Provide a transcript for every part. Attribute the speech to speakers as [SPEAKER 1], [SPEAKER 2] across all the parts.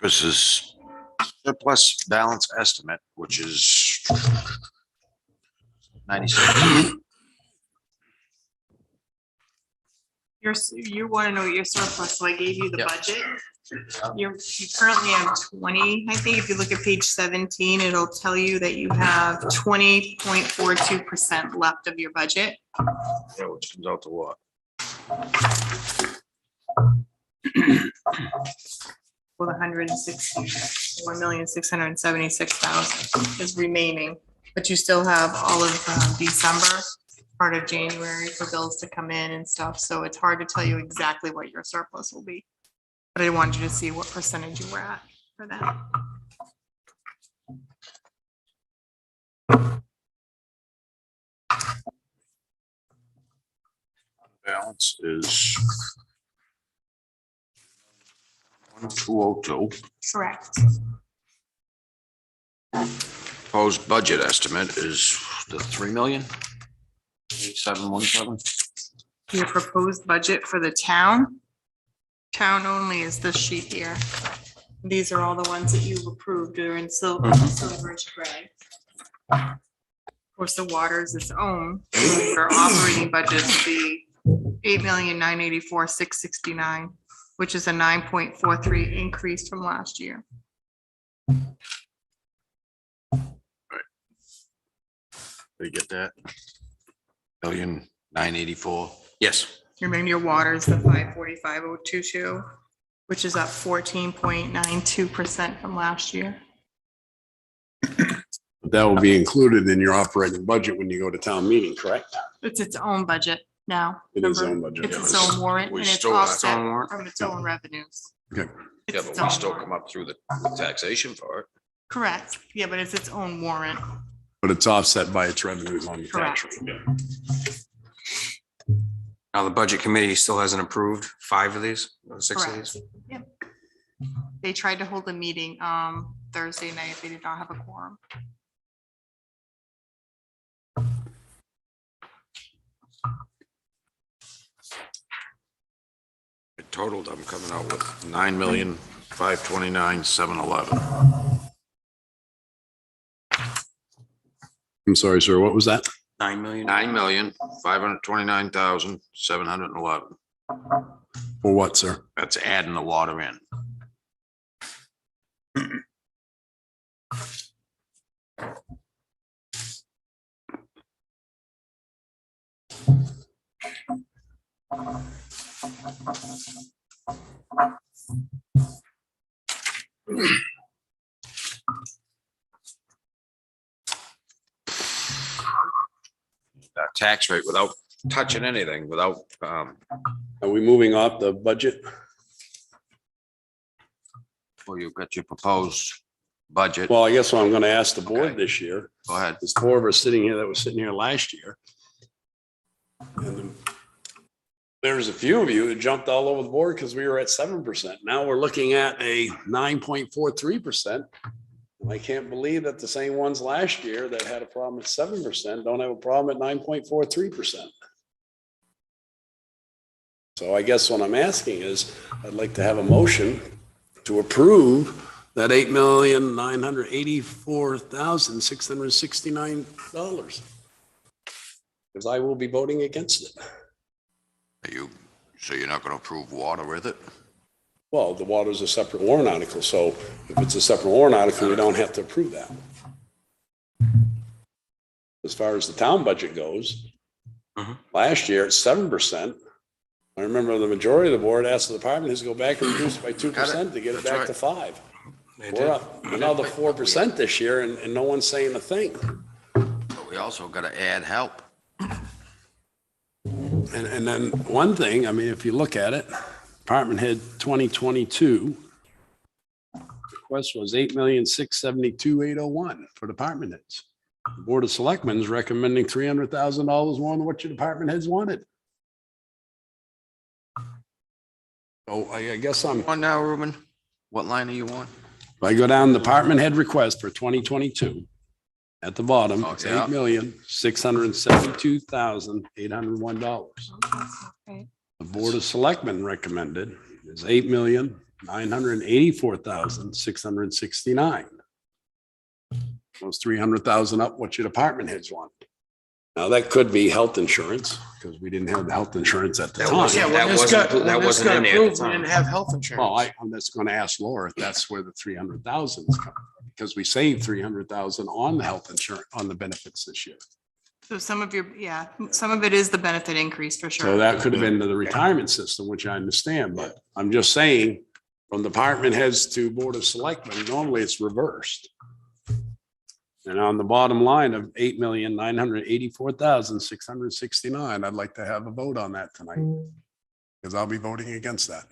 [SPEAKER 1] This is surplus balance estimate, which is 96.
[SPEAKER 2] You want to know your surplus, so I gave you the
[SPEAKER 1] Yep.
[SPEAKER 2] budget. You currently have 20, I think if you look at page 17, it'll tell you that you have 20.42% left of your budget.
[SPEAKER 1] Yeah, which comes out to what?
[SPEAKER 2] Well, 161,676,000 is remaining, but you still have all of December, part of January for bills to come in and stuff, so it's hard to tell you exactly what your surplus will be. But I wanted you to see what percentage you were at for that.
[SPEAKER 1] Balance is 1202.
[SPEAKER 2] Correct.
[SPEAKER 1] Proposed budget estimate is the 3,000,08717.
[SPEAKER 2] Your proposed budget for the town only is this sheet here. These are all the ones that you've approved. They're in silver and gray. Of course, the water is its own. Your operating budget would be 8,984,669, which is a 9.43 increase from last year.
[SPEAKER 1] Did you get that? 1,984,000. Yes.
[SPEAKER 2] Remember your water is the 545,022, which is up 14.92% from last year.
[SPEAKER 3] That will be included in your operating budget when you go to town meeting, correct?
[SPEAKER 2] It's its own budget now.
[SPEAKER 3] It is
[SPEAKER 2] remember?
[SPEAKER 3] own budget.
[SPEAKER 2] It's its own warrant
[SPEAKER 1] We
[SPEAKER 2] and it's
[SPEAKER 1] still have its
[SPEAKER 2] offset
[SPEAKER 1] own warrant?
[SPEAKER 2] from its own revenues.
[SPEAKER 3] Okay.
[SPEAKER 2] It's
[SPEAKER 1] Yeah,
[SPEAKER 2] its
[SPEAKER 1] but we
[SPEAKER 2] own
[SPEAKER 1] still
[SPEAKER 2] warrant.
[SPEAKER 1] come up through the taxation for it.
[SPEAKER 2] Correct. Yeah, but it's its own warrant.
[SPEAKER 3] But it's offset by its revenues on the tax
[SPEAKER 2] Correct.
[SPEAKER 3] rate.
[SPEAKER 4] Now, the budget committee still hasn't approved 5 of these, or 6 of
[SPEAKER 2] Correct.
[SPEAKER 4] these.
[SPEAKER 2] Yep. They tried to hold a meeting Thursday night. They did not have a quorum.
[SPEAKER 1] It totaled, I'm coming out with 9,529,711.
[SPEAKER 3] I'm sorry, sir. What was that?
[SPEAKER 4] 9 million.
[SPEAKER 1] 9,529,711.
[SPEAKER 3] For what, sir?
[SPEAKER 1] That's adding the water in. That tax rate without touching anything, without,
[SPEAKER 3] Are we moving off the budget?
[SPEAKER 1] well, you've got your proposed budget.
[SPEAKER 3] Well, I guess what I'm going to ask the board
[SPEAKER 1] Okay.
[SPEAKER 3] this year,
[SPEAKER 1] Go ahead.
[SPEAKER 3] there's 4 of us sitting here that was sitting here last year. And there's a few of you that jumped all over the board because we were at 7%. Now we're looking at a 9.43%. I can't believe that the same ones last year that had a problem at 7% don't have a problem at 9.43%. So I guess what I'm asking is, I'd like to have a motion to approve that $8,984,669. Because I will be voting against it.
[SPEAKER 1] So you're not gonna approve water with it?
[SPEAKER 3] Well, the water is a separate warrant article, so if it's a separate warrant article, we don't have to approve that. As far as the town budget goes, last year it's 7%. I remember the majority of the board asked the department heads to go back and reduce it by 2% to get it back to 5.
[SPEAKER 4] They
[SPEAKER 3] We're
[SPEAKER 4] did.
[SPEAKER 3] up another 4% this year and no one's saying a thing.
[SPEAKER 1] But we also gotta add help.
[SPEAKER 3] And then one thing, I mean, if you look at it, Department Head 2022, request was 8,672,801 for department heads. The Board of Selectmen is recommending $300,000 more than what your department heads wanted. So I guess if
[SPEAKER 1] On now, Ruben, what line are you on?
[SPEAKER 3] I go down department head request for 2022, at the bottom, it's
[SPEAKER 1] Oh, yeah.
[SPEAKER 3] $8,672,801.
[SPEAKER 2] Okay.
[SPEAKER 3] The Board of Selectmen recommended is $8,529,711. $984,669. Those 300,000 up what your department heads want. Now, that could be health insurance, because we didn't have the health insurance at the
[SPEAKER 4] That
[SPEAKER 3] time.
[SPEAKER 4] wasn't-
[SPEAKER 5] Yeah,
[SPEAKER 4] that
[SPEAKER 5] when this
[SPEAKER 4] wasn't-
[SPEAKER 5] got,
[SPEAKER 4] that
[SPEAKER 5] when this
[SPEAKER 4] wasn't
[SPEAKER 5] got
[SPEAKER 4] in there at the
[SPEAKER 5] approved, we
[SPEAKER 4] time.
[SPEAKER 5] didn't have health
[SPEAKER 3] Well,
[SPEAKER 5] insurance.
[SPEAKER 3] I'm just gonna ask Laura if that's where the 300,000 is coming from, because we saved 300,000 on the health insurance, on the benefits this year.
[SPEAKER 2] So some of your, yeah, some of it is the benefit increase for
[SPEAKER 3] So
[SPEAKER 2] sure.
[SPEAKER 3] that could have been to the retirement system, which I understand, but I'm just saying, from department heads to board of selectmen, normally it's reversed. And on the bottom line of $8,984,669, I'd like to have a vote on that tonight, because I'll be voting against that.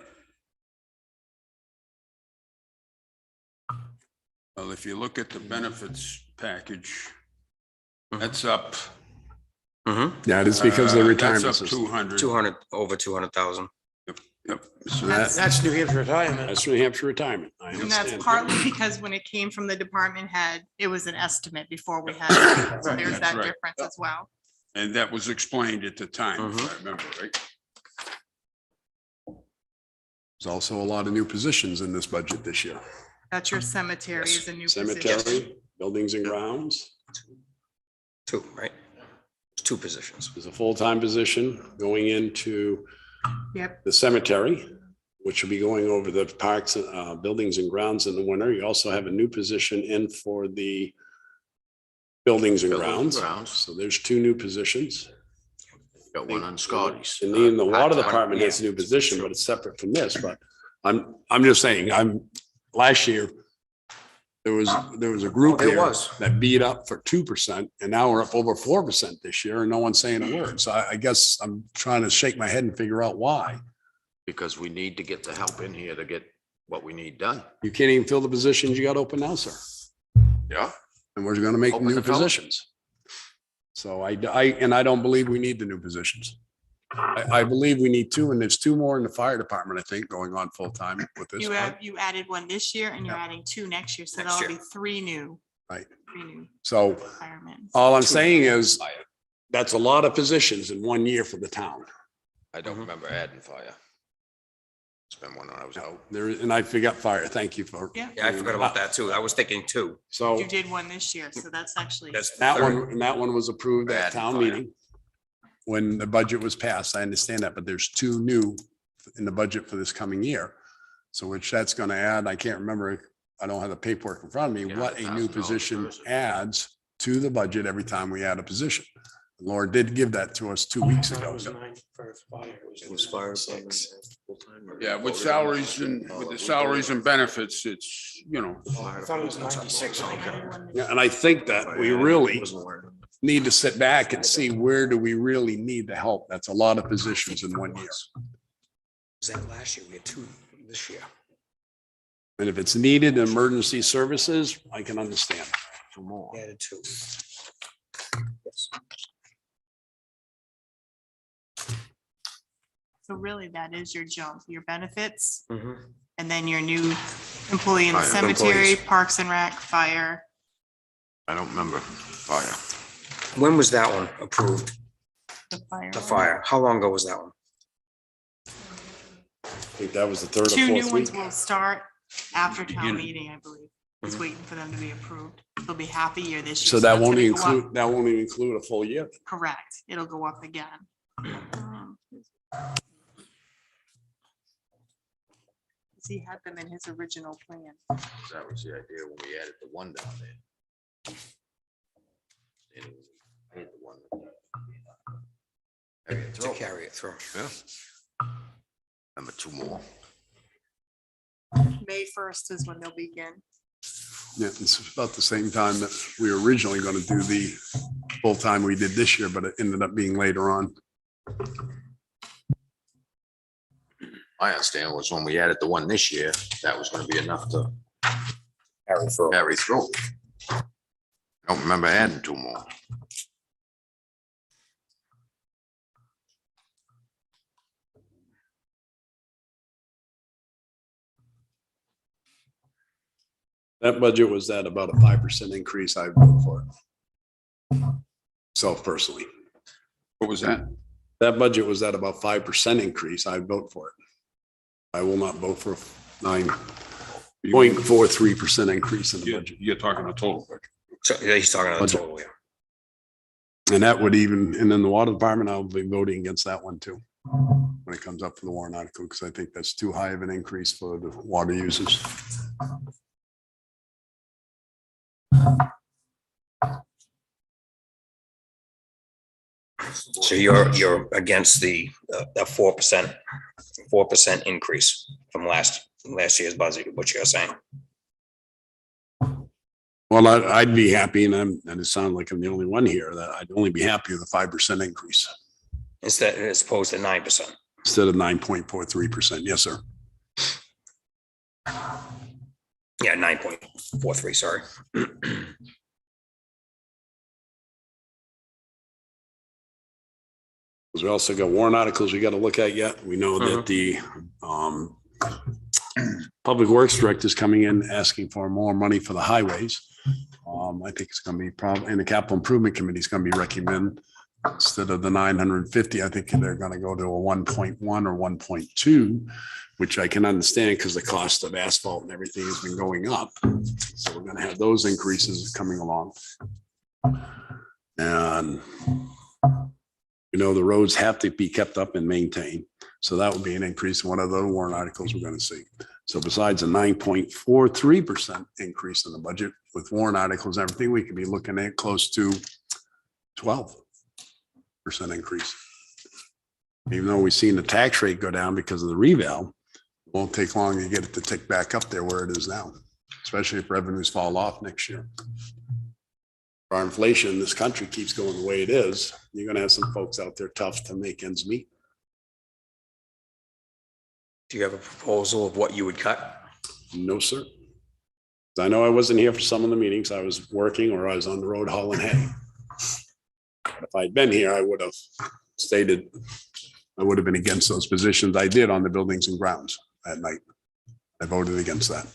[SPEAKER 6] Well, if you look at the benefits package,
[SPEAKER 4] Mhm.
[SPEAKER 6] that's up.
[SPEAKER 3] Yeah, it's because of the retirement
[SPEAKER 6] That's up
[SPEAKER 3] system.
[SPEAKER 6] 200.
[SPEAKER 4] 200, over 200,000.
[SPEAKER 6] Yep. So
[SPEAKER 2] That's-
[SPEAKER 5] That's New Hampshire retirement.
[SPEAKER 3] That's New Hampshire retirement. I
[SPEAKER 2] And that's
[SPEAKER 3] understand.
[SPEAKER 2] partly because when it came from the department head, it was an estimate before we had, it. So there's
[SPEAKER 6] That's
[SPEAKER 2] that
[SPEAKER 6] right.
[SPEAKER 2] difference as well.
[SPEAKER 6] and that was explained at the time, if
[SPEAKER 3] Mm-hmm.
[SPEAKER 6] I remember, right?
[SPEAKER 3] There's also a lot of new positions in this budget this year.
[SPEAKER 2] That's your cemetery is a new position.
[SPEAKER 3] Cemetery, buildings and grounds.
[SPEAKER 4] Two, right? Two positions.
[SPEAKER 3] There's a full-time position going into
[SPEAKER 2] Yep,
[SPEAKER 3] the cemetery, which will be going over the parks, buildings and grounds in the winter. You also have a new position in for the buildings and grounds. So there's two new positions.
[SPEAKER 1] Got one on Scotty's.
[SPEAKER 3] And then the water
[SPEAKER 4] Part-time,
[SPEAKER 3] department has a
[SPEAKER 4] yeah.
[SPEAKER 3] new position, but it's separate from this, but I'm just saying, last year, there was a group
[SPEAKER 4] There
[SPEAKER 3] here
[SPEAKER 4] was.
[SPEAKER 3] that beat up for 2%, and now we're up over 4% this year, and no one's saying a word. So I guess I'm trying to shake my head and figure out why.
[SPEAKER 1] Because we need to get the help in here to get what we need done.
[SPEAKER 3] You can't even fill the positions you got open now, sir.
[SPEAKER 1] Yeah.
[SPEAKER 3] And we're gonna make
[SPEAKER 1] Open
[SPEAKER 3] new
[SPEAKER 1] the fellow.
[SPEAKER 3] positions. So I don't believe we need the new positions. I believe we need two, and there's two more in the fire department, I think, going on full-time with this.
[SPEAKER 2] you added one this year and you're adding two next year, so
[SPEAKER 4] Next
[SPEAKER 2] that'll
[SPEAKER 4] year.
[SPEAKER 2] be three new.
[SPEAKER 3] Right.
[SPEAKER 2] Three new
[SPEAKER 3] So
[SPEAKER 2] firemen.
[SPEAKER 3] all I'm saying is, that's a lot of positions in 1 year for the town.
[SPEAKER 1] I don't remember adding fire. It's been when I was out.
[SPEAKER 3] There, and I forgot fire. Thank you for.
[SPEAKER 2] Yeah.
[SPEAKER 4] Yeah, I forgot about that too. I was thinking two.
[SPEAKER 3] So
[SPEAKER 2] You did one this year, so that's actually.
[SPEAKER 4] That's the
[SPEAKER 3] that
[SPEAKER 4] third.
[SPEAKER 3] one, and that one was approved at
[SPEAKER 1] Adding
[SPEAKER 3] town
[SPEAKER 1] fire.
[SPEAKER 3] meeting. When the budget was passed, I understand that, but there's two new in the budget for this coming year. So which that's gonna add, I can't remember, I don't have the paperwork in front of me,
[SPEAKER 1] Yeah,
[SPEAKER 3] what a new
[SPEAKER 1] $1,000
[SPEAKER 3] position
[SPEAKER 1] person.
[SPEAKER 3] adds to the budget every time we add a position. Laura did give that to us 2 weeks ago.
[SPEAKER 6] Yeah, with salaries and with the salaries and benefits, it's, you know,
[SPEAKER 5] I thought it was 96.
[SPEAKER 3] Yeah, and I think that we really need to sit back and see where do we really need the help. That's a lot of positions in 1 year.
[SPEAKER 4] Was that last year? We had two this year.
[SPEAKER 3] And if it's needed in emergency services, I can understand.
[SPEAKER 1] Two more.
[SPEAKER 4] We added two. Yes.
[SPEAKER 2] So really, that is your jump, your benefits,
[SPEAKER 4] Mhm.
[SPEAKER 2] and then your new employee in the
[SPEAKER 1] Fire
[SPEAKER 2] cemetery,
[SPEAKER 1] employees.
[SPEAKER 2] parks and rec, fire.
[SPEAKER 1] I don't remember fire.
[SPEAKER 4] When was that one approved?
[SPEAKER 2] The fire.
[SPEAKER 4] The fire. How long ago was that one?
[SPEAKER 3] I think that was the third or
[SPEAKER 2] Two new
[SPEAKER 3] fourth
[SPEAKER 2] ones
[SPEAKER 3] week.
[SPEAKER 2] will start after town
[SPEAKER 6] Beginning.
[SPEAKER 2] meeting, I believe. It's
[SPEAKER 4] Mhm.
[SPEAKER 2] waiting for them to be approved. It'll be half a year this year.
[SPEAKER 3] So that
[SPEAKER 2] that's
[SPEAKER 3] won't
[SPEAKER 2] gonna go up.
[SPEAKER 3] include, that won't even include a full year.
[SPEAKER 2] Correct. It'll go up again. He had them in his original plan.
[SPEAKER 1] That was the idea when we added the one down there. Anyway, I had the one. Carry it
[SPEAKER 4] To
[SPEAKER 1] through.
[SPEAKER 4] carry it through.
[SPEAKER 1] Yeah. Remember two more.
[SPEAKER 2] May 1st is when they'll begin.
[SPEAKER 3] Yeah, it's about the same time that we were originally going to do the full time we did this year, but it ended up being later on.
[SPEAKER 1] My understanding was when we added the one this year, that was gonna be enough to
[SPEAKER 4] Carry through.
[SPEAKER 1] carry through. I don't remember adding two more.
[SPEAKER 3] That budget was at about a 5% increase. I vote for it. Self personally,
[SPEAKER 6] what was that?
[SPEAKER 3] that budget was at about 5% increase. I vote for it. I will not vote for a 9.43% increase in the budget.
[SPEAKER 6] You're talking a total budget.
[SPEAKER 4] So yeah, he's talking about the
[SPEAKER 3] Budget.
[SPEAKER 4] total, yeah.
[SPEAKER 3] And that would even, and then the water department, I'll be voting against that one too. When it comes up for the warrant article, because I think that's too high of an increase for the water users.
[SPEAKER 4] So you're against the 4% increase from last year's budget, what you're saying?
[SPEAKER 3] Well, I'd be happy, and it sounds like I'm the only one here, that I'd only be happy with a 5% increase
[SPEAKER 4] Instead, as opposed to 9%.
[SPEAKER 3] instead of 9.43%. Yes, sir.
[SPEAKER 4] Yeah, 9.43, sorry.
[SPEAKER 3] Because we also got warrant articles we got to look at yet. We know that the Public Works Director is coming in asking for more money for the highways. I think it's going to be probably, and the Capital Improvement Committee is going to be recommend instead of the 950, I think they're going to go to a 1.1 or 1.2, which I can understand because the cost of asphalt and everything has been going up. So we're going to have those increases coming along. And you know, the roads have to be kept up and maintained. So that would be an increase in one of the warrant articles we're going to see. So besides a 9.43% increase in the budget with warrant articles, and everything, we could be looking at close to 12% increase. Even though we've seen the tax rate go down because of the reval, it won't take long to get it to tick back up there where it is now, especially if revenues fall off next year. Our inflation in this country keeps going the way it is, you're going to have some folks out there tough to make ends meet.
[SPEAKER 4] Do you have a proposal of what you would cut?
[SPEAKER 3] No, sir. I know I wasn't here for some of the meetings. I was working or I was on the road hauling hay. If I'd been here, I would have stated, I would have been against those positions. I did on the buildings and grounds that night. I voted against that.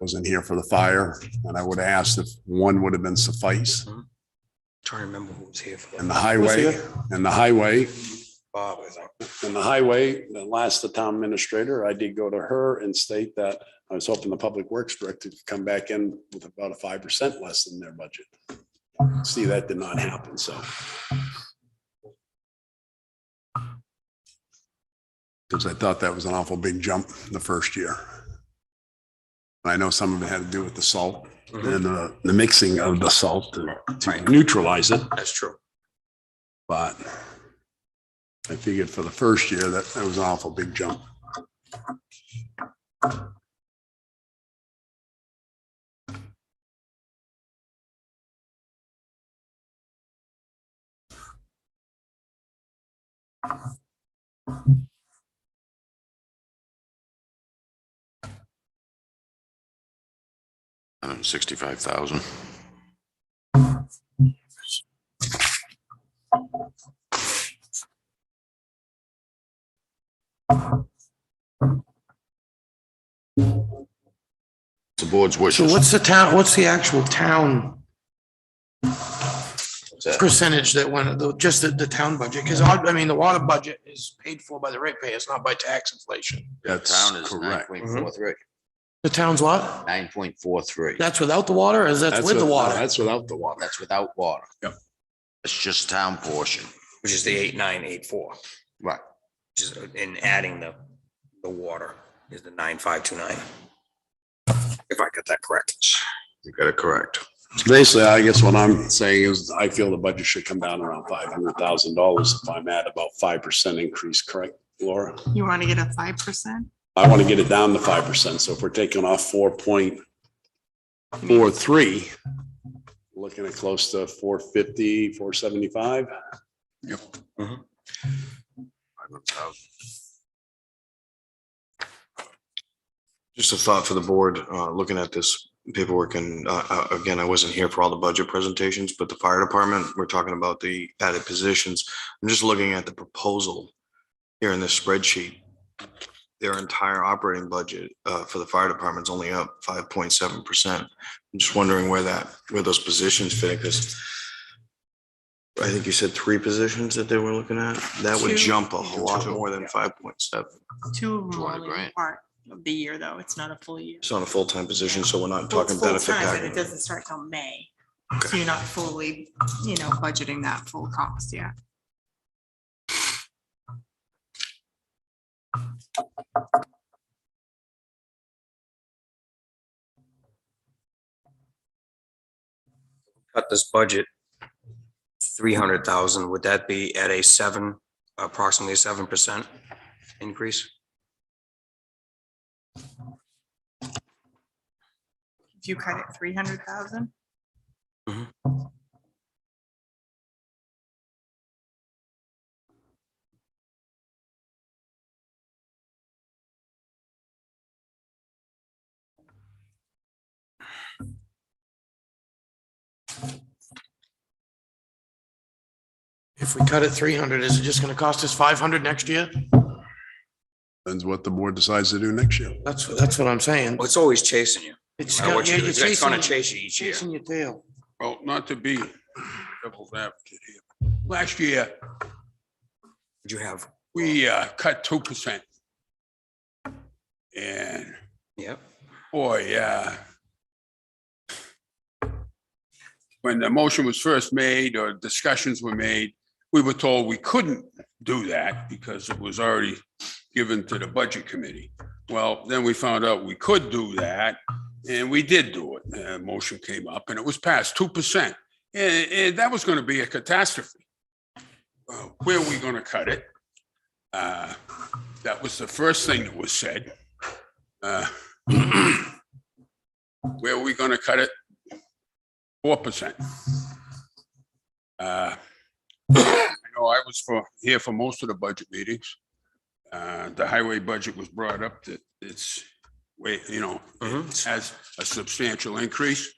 [SPEAKER 3] Wasn't here for the fire, and I would have asked if one would have been suffice.
[SPEAKER 4] Trying to remember who was here for
[SPEAKER 3] And
[SPEAKER 4] that.
[SPEAKER 3] the highway,
[SPEAKER 4] Bob, I think.
[SPEAKER 3] and the highway, the last the town administrator, I did go to her and state that I was hoping the Public Works Director could come back in with about a 5% less than their budget. See, that did not happen, so. Because I thought that was an awful big jump the first year. I know some of it had to do with the salt and the mixing of the salt to neutralize it,
[SPEAKER 4] That's true.
[SPEAKER 3] but I figured for the first year that was an awful big jump.
[SPEAKER 1] $65,000. The board's
[SPEAKER 5] So
[SPEAKER 1] wishes.
[SPEAKER 5] what's the actual town percentage that went, just the town budget? Because I mean, the water budget is paid for by the ratepayers, not by tax inflation.
[SPEAKER 1] The
[SPEAKER 3] That's
[SPEAKER 1] town is
[SPEAKER 3] correct.
[SPEAKER 1] 9.43.
[SPEAKER 5] The town's what?
[SPEAKER 1] 9.43.
[SPEAKER 5] That's without the water, or is that with the water?
[SPEAKER 3] That's without the water.
[SPEAKER 1] That's without water.
[SPEAKER 3] Yep.
[SPEAKER 1] It's just town portion.
[SPEAKER 4] Which is the 8984,
[SPEAKER 1] Right.
[SPEAKER 4] which is in adding the water is the 9529. If I got that correct.
[SPEAKER 1] You got it correct.
[SPEAKER 3] Basically, I guess what I'm saying is I feel the budget should come down around $500,000 if I'm at about 5% increase, correct, Laura?
[SPEAKER 2] You want to get a 5%?
[SPEAKER 3] I want to get it down to 5%. So if we're taking off 4.43, looking at close to 450, 475.
[SPEAKER 6] Yep.
[SPEAKER 7] Just a thought for the board, looking at this paperwork, and again, I wasn't here for all the budget presentations, but the fire department, we're talking about the added positions. I'm just looking at the proposal here in this spreadsheet. Their entire operating budget for the fire department's only up 5.7%. I'm just wondering where those positions fit, because I think you said 3 positions that they were looking at. That would
[SPEAKER 2] Two.
[SPEAKER 7] jump a whole lot more than 5.7.
[SPEAKER 2] 2 of them are
[SPEAKER 1] 200
[SPEAKER 2] only
[SPEAKER 1] grand.
[SPEAKER 2] part of the year, though. It's not a full year.
[SPEAKER 7] It's not a full-time position, so we're not
[SPEAKER 2] Well, it's
[SPEAKER 7] talking benefit
[SPEAKER 2] full-time, but it
[SPEAKER 7] package.
[SPEAKER 2] doesn't start till May. So you're not fully, budgeting that full cost yet.
[SPEAKER 4] Cut this budget 300,000, would that be at approximately 7% increase?
[SPEAKER 2] If you cut it 300,000,
[SPEAKER 5] If we cut it 300, is it just gonna cost us 500 next year?
[SPEAKER 3] Depends what the board decides to do next year.
[SPEAKER 5] That's what I'm saying.
[SPEAKER 4] Well, it's always chasing you.
[SPEAKER 5] It's
[SPEAKER 4] No matter
[SPEAKER 5] gonna,
[SPEAKER 4] what you
[SPEAKER 5] yeah,
[SPEAKER 4] do,
[SPEAKER 5] you're
[SPEAKER 4] it's gonna
[SPEAKER 5] chasing,
[SPEAKER 4] chase you each year.
[SPEAKER 5] chasing your tail.
[SPEAKER 6] Well, not to be devil's advocate here. Last year,
[SPEAKER 4] Would you have?
[SPEAKER 6] we cut 2%. And
[SPEAKER 4] Yep.
[SPEAKER 6] boy, when the motion was first made or discussions were made, we were told we couldn't do that because it was already given to the budget committee. Well, then we found out we could do that, and we did do it. Motion came up and it was passed 2%. And that was going to be a catastrophe. Where are we going to cut it? That was the first thing that was said. Where are we going to cut it? 4%. I know I was here for most of the budget meetings. The highway budget was brought up that it's way, it has a substantial increase,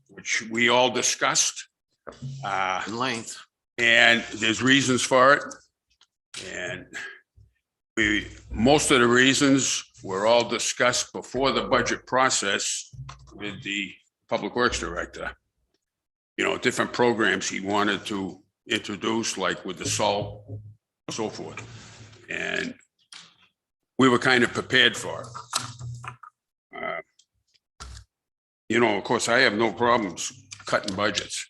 [SPEAKER 6] which we all discussed.
[SPEAKER 1] In length.
[SPEAKER 6] And there's reasons for it. And most of the reasons were all discussed before the budget process with the Public Works Director. Different programs he wanted to introduce, like with the salt, and so forth. And we were kind of prepared for it. Of course, I have no problems cutting budgets.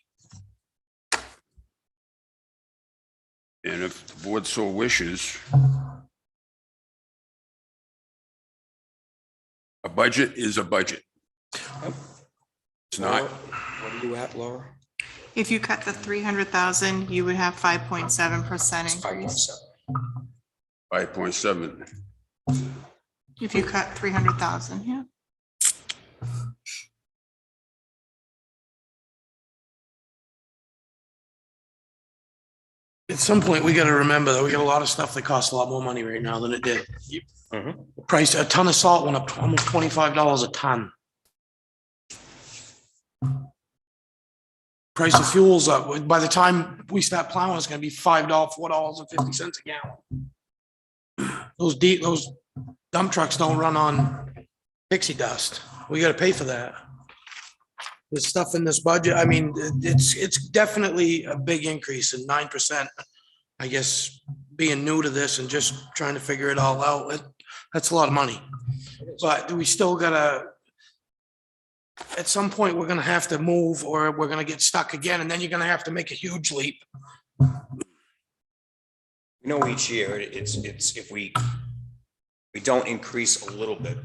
[SPEAKER 6] And if the board so wishes, a budget is a budget. It's not.
[SPEAKER 4] What are you at, Laura?
[SPEAKER 2] if you cut the 300,000, you would have 5.7% increase.
[SPEAKER 6] 5.7.
[SPEAKER 2] If you cut 300,000, yeah.
[SPEAKER 5] At some point, we gotta remember that we got a lot of stuff that costs a lot more money right now than it did. Price, a ton of salt went up to almost $25 a ton. Price of fuel's up. By the time we start plowing, it's gonna be $5, $4.50 a gallon. Those dump trucks don't run on pixie dust. We gotta pay for that. There's stuff in this budget. I mean, it's definitely a big increase in 9%. I guess being new to this and just trying to figure it all out, that's a lot of money. But we still gotta, at some point, we're gonna have to move or we're gonna get stuck again, and then you're gonna have to make a huge leap.
[SPEAKER 4] Each year, it's if we don't increase a little bit,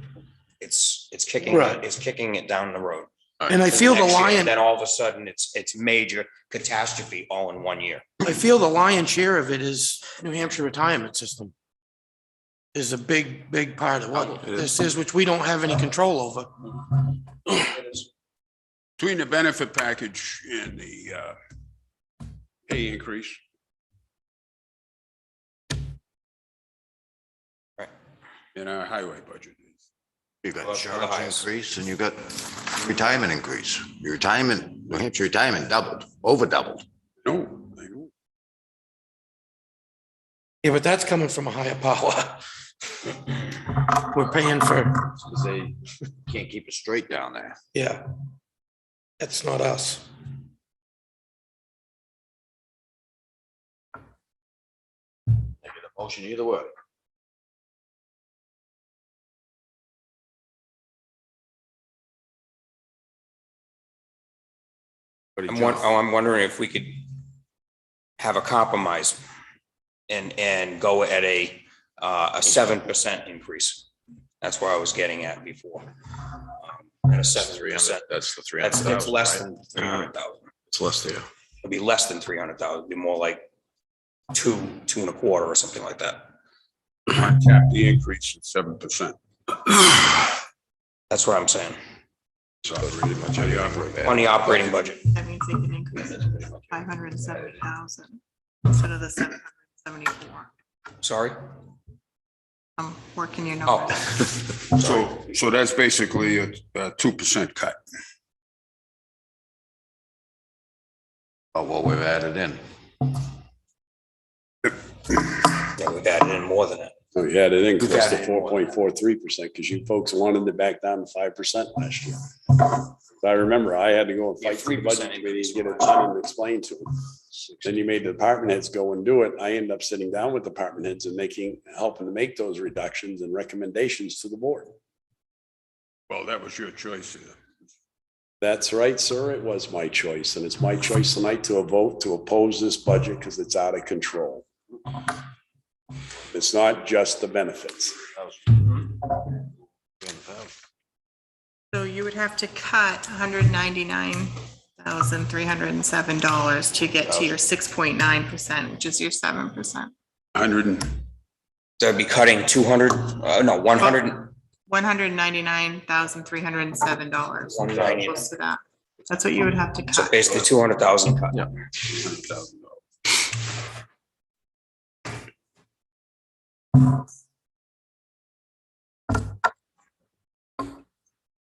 [SPEAKER 4] it's kicking,
[SPEAKER 5] Right.
[SPEAKER 4] it's kicking it down the road.
[SPEAKER 5] And I feel the
[SPEAKER 4] Next year,
[SPEAKER 5] lion,
[SPEAKER 4] Then all of a sudden, it's major catastrophe all in 1 year.
[SPEAKER 5] I feel the lion's share of it is New Hampshire retirement system. Is a big, big part of what this is, which we don't have any control over.
[SPEAKER 6] Between the benefit package and the pay increase.
[SPEAKER 4] Right.
[SPEAKER 6] In our highway budget.
[SPEAKER 1] You got
[SPEAKER 4] Well, for the
[SPEAKER 1] insurance
[SPEAKER 4] highest.
[SPEAKER 1] increase and you got retirement increase. Your retirement, New Hampshire retirement doubled, over doubled.
[SPEAKER 6] No, I know.
[SPEAKER 5] Yeah, but that's coming from a higher power. We're paying for,
[SPEAKER 1] Because they can't keep it straight down there.
[SPEAKER 5] yeah. That's not us.
[SPEAKER 1] Motion either way.
[SPEAKER 4] I'm wondering if we could have a compromise and go at a 7% increase. That's where I was getting at before. At a 7%.
[SPEAKER 1] That's the three
[SPEAKER 4] That's,
[SPEAKER 1] hundred
[SPEAKER 4] it's
[SPEAKER 1] thousand.
[SPEAKER 4] less than 300,000.
[SPEAKER 7] It's less there.
[SPEAKER 4] It'd be less than 300,000, it'd be more like 2.25 or something like that.
[SPEAKER 6] Cap the increase at 7%.
[SPEAKER 4] That's what I'm saying,
[SPEAKER 6] So pretty much how you operate.
[SPEAKER 4] on the operating budget.
[SPEAKER 2] That means they can increase it to 570,000 instead of the 774.
[SPEAKER 4] Sorry?
[SPEAKER 2] I'm working your
[SPEAKER 4] Oh,
[SPEAKER 2] numbers.
[SPEAKER 6] So that's basically a 2% cut.
[SPEAKER 1] Oh, well, we've added in.
[SPEAKER 4] yeah, we've added in more than that.
[SPEAKER 3] So you had it in
[SPEAKER 4] We've
[SPEAKER 3] close to
[SPEAKER 4] added in more.
[SPEAKER 3] 4.43% because you folks wanted it back down to 5% last year. So I remember I had to go and
[SPEAKER 4] Yeah,
[SPEAKER 3] fight through the budget
[SPEAKER 4] 3%
[SPEAKER 3] committee to get it done and explain to them. Then you made the department heads go and do it. I ended up sitting down with department heads and helping to make those reductions and recommendations to the board.
[SPEAKER 6] Well, that was your choice.
[SPEAKER 3] That's right, sir. It was my choice, and it's my choice tonight to vote to oppose this budget because it's out of control. It's not just the benefits.
[SPEAKER 2] So you would have to cut $199,307 to get to your 6.9%, which is your 7%.
[SPEAKER 6] 100 and
[SPEAKER 4] That'd be cutting 200, no, 100,
[SPEAKER 2] $199,307.
[SPEAKER 4] 190.
[SPEAKER 2] Close to that. That's what you would have to
[SPEAKER 4] so
[SPEAKER 2] cut.
[SPEAKER 4] basically 200,000 cut.
[SPEAKER 6] $100,000.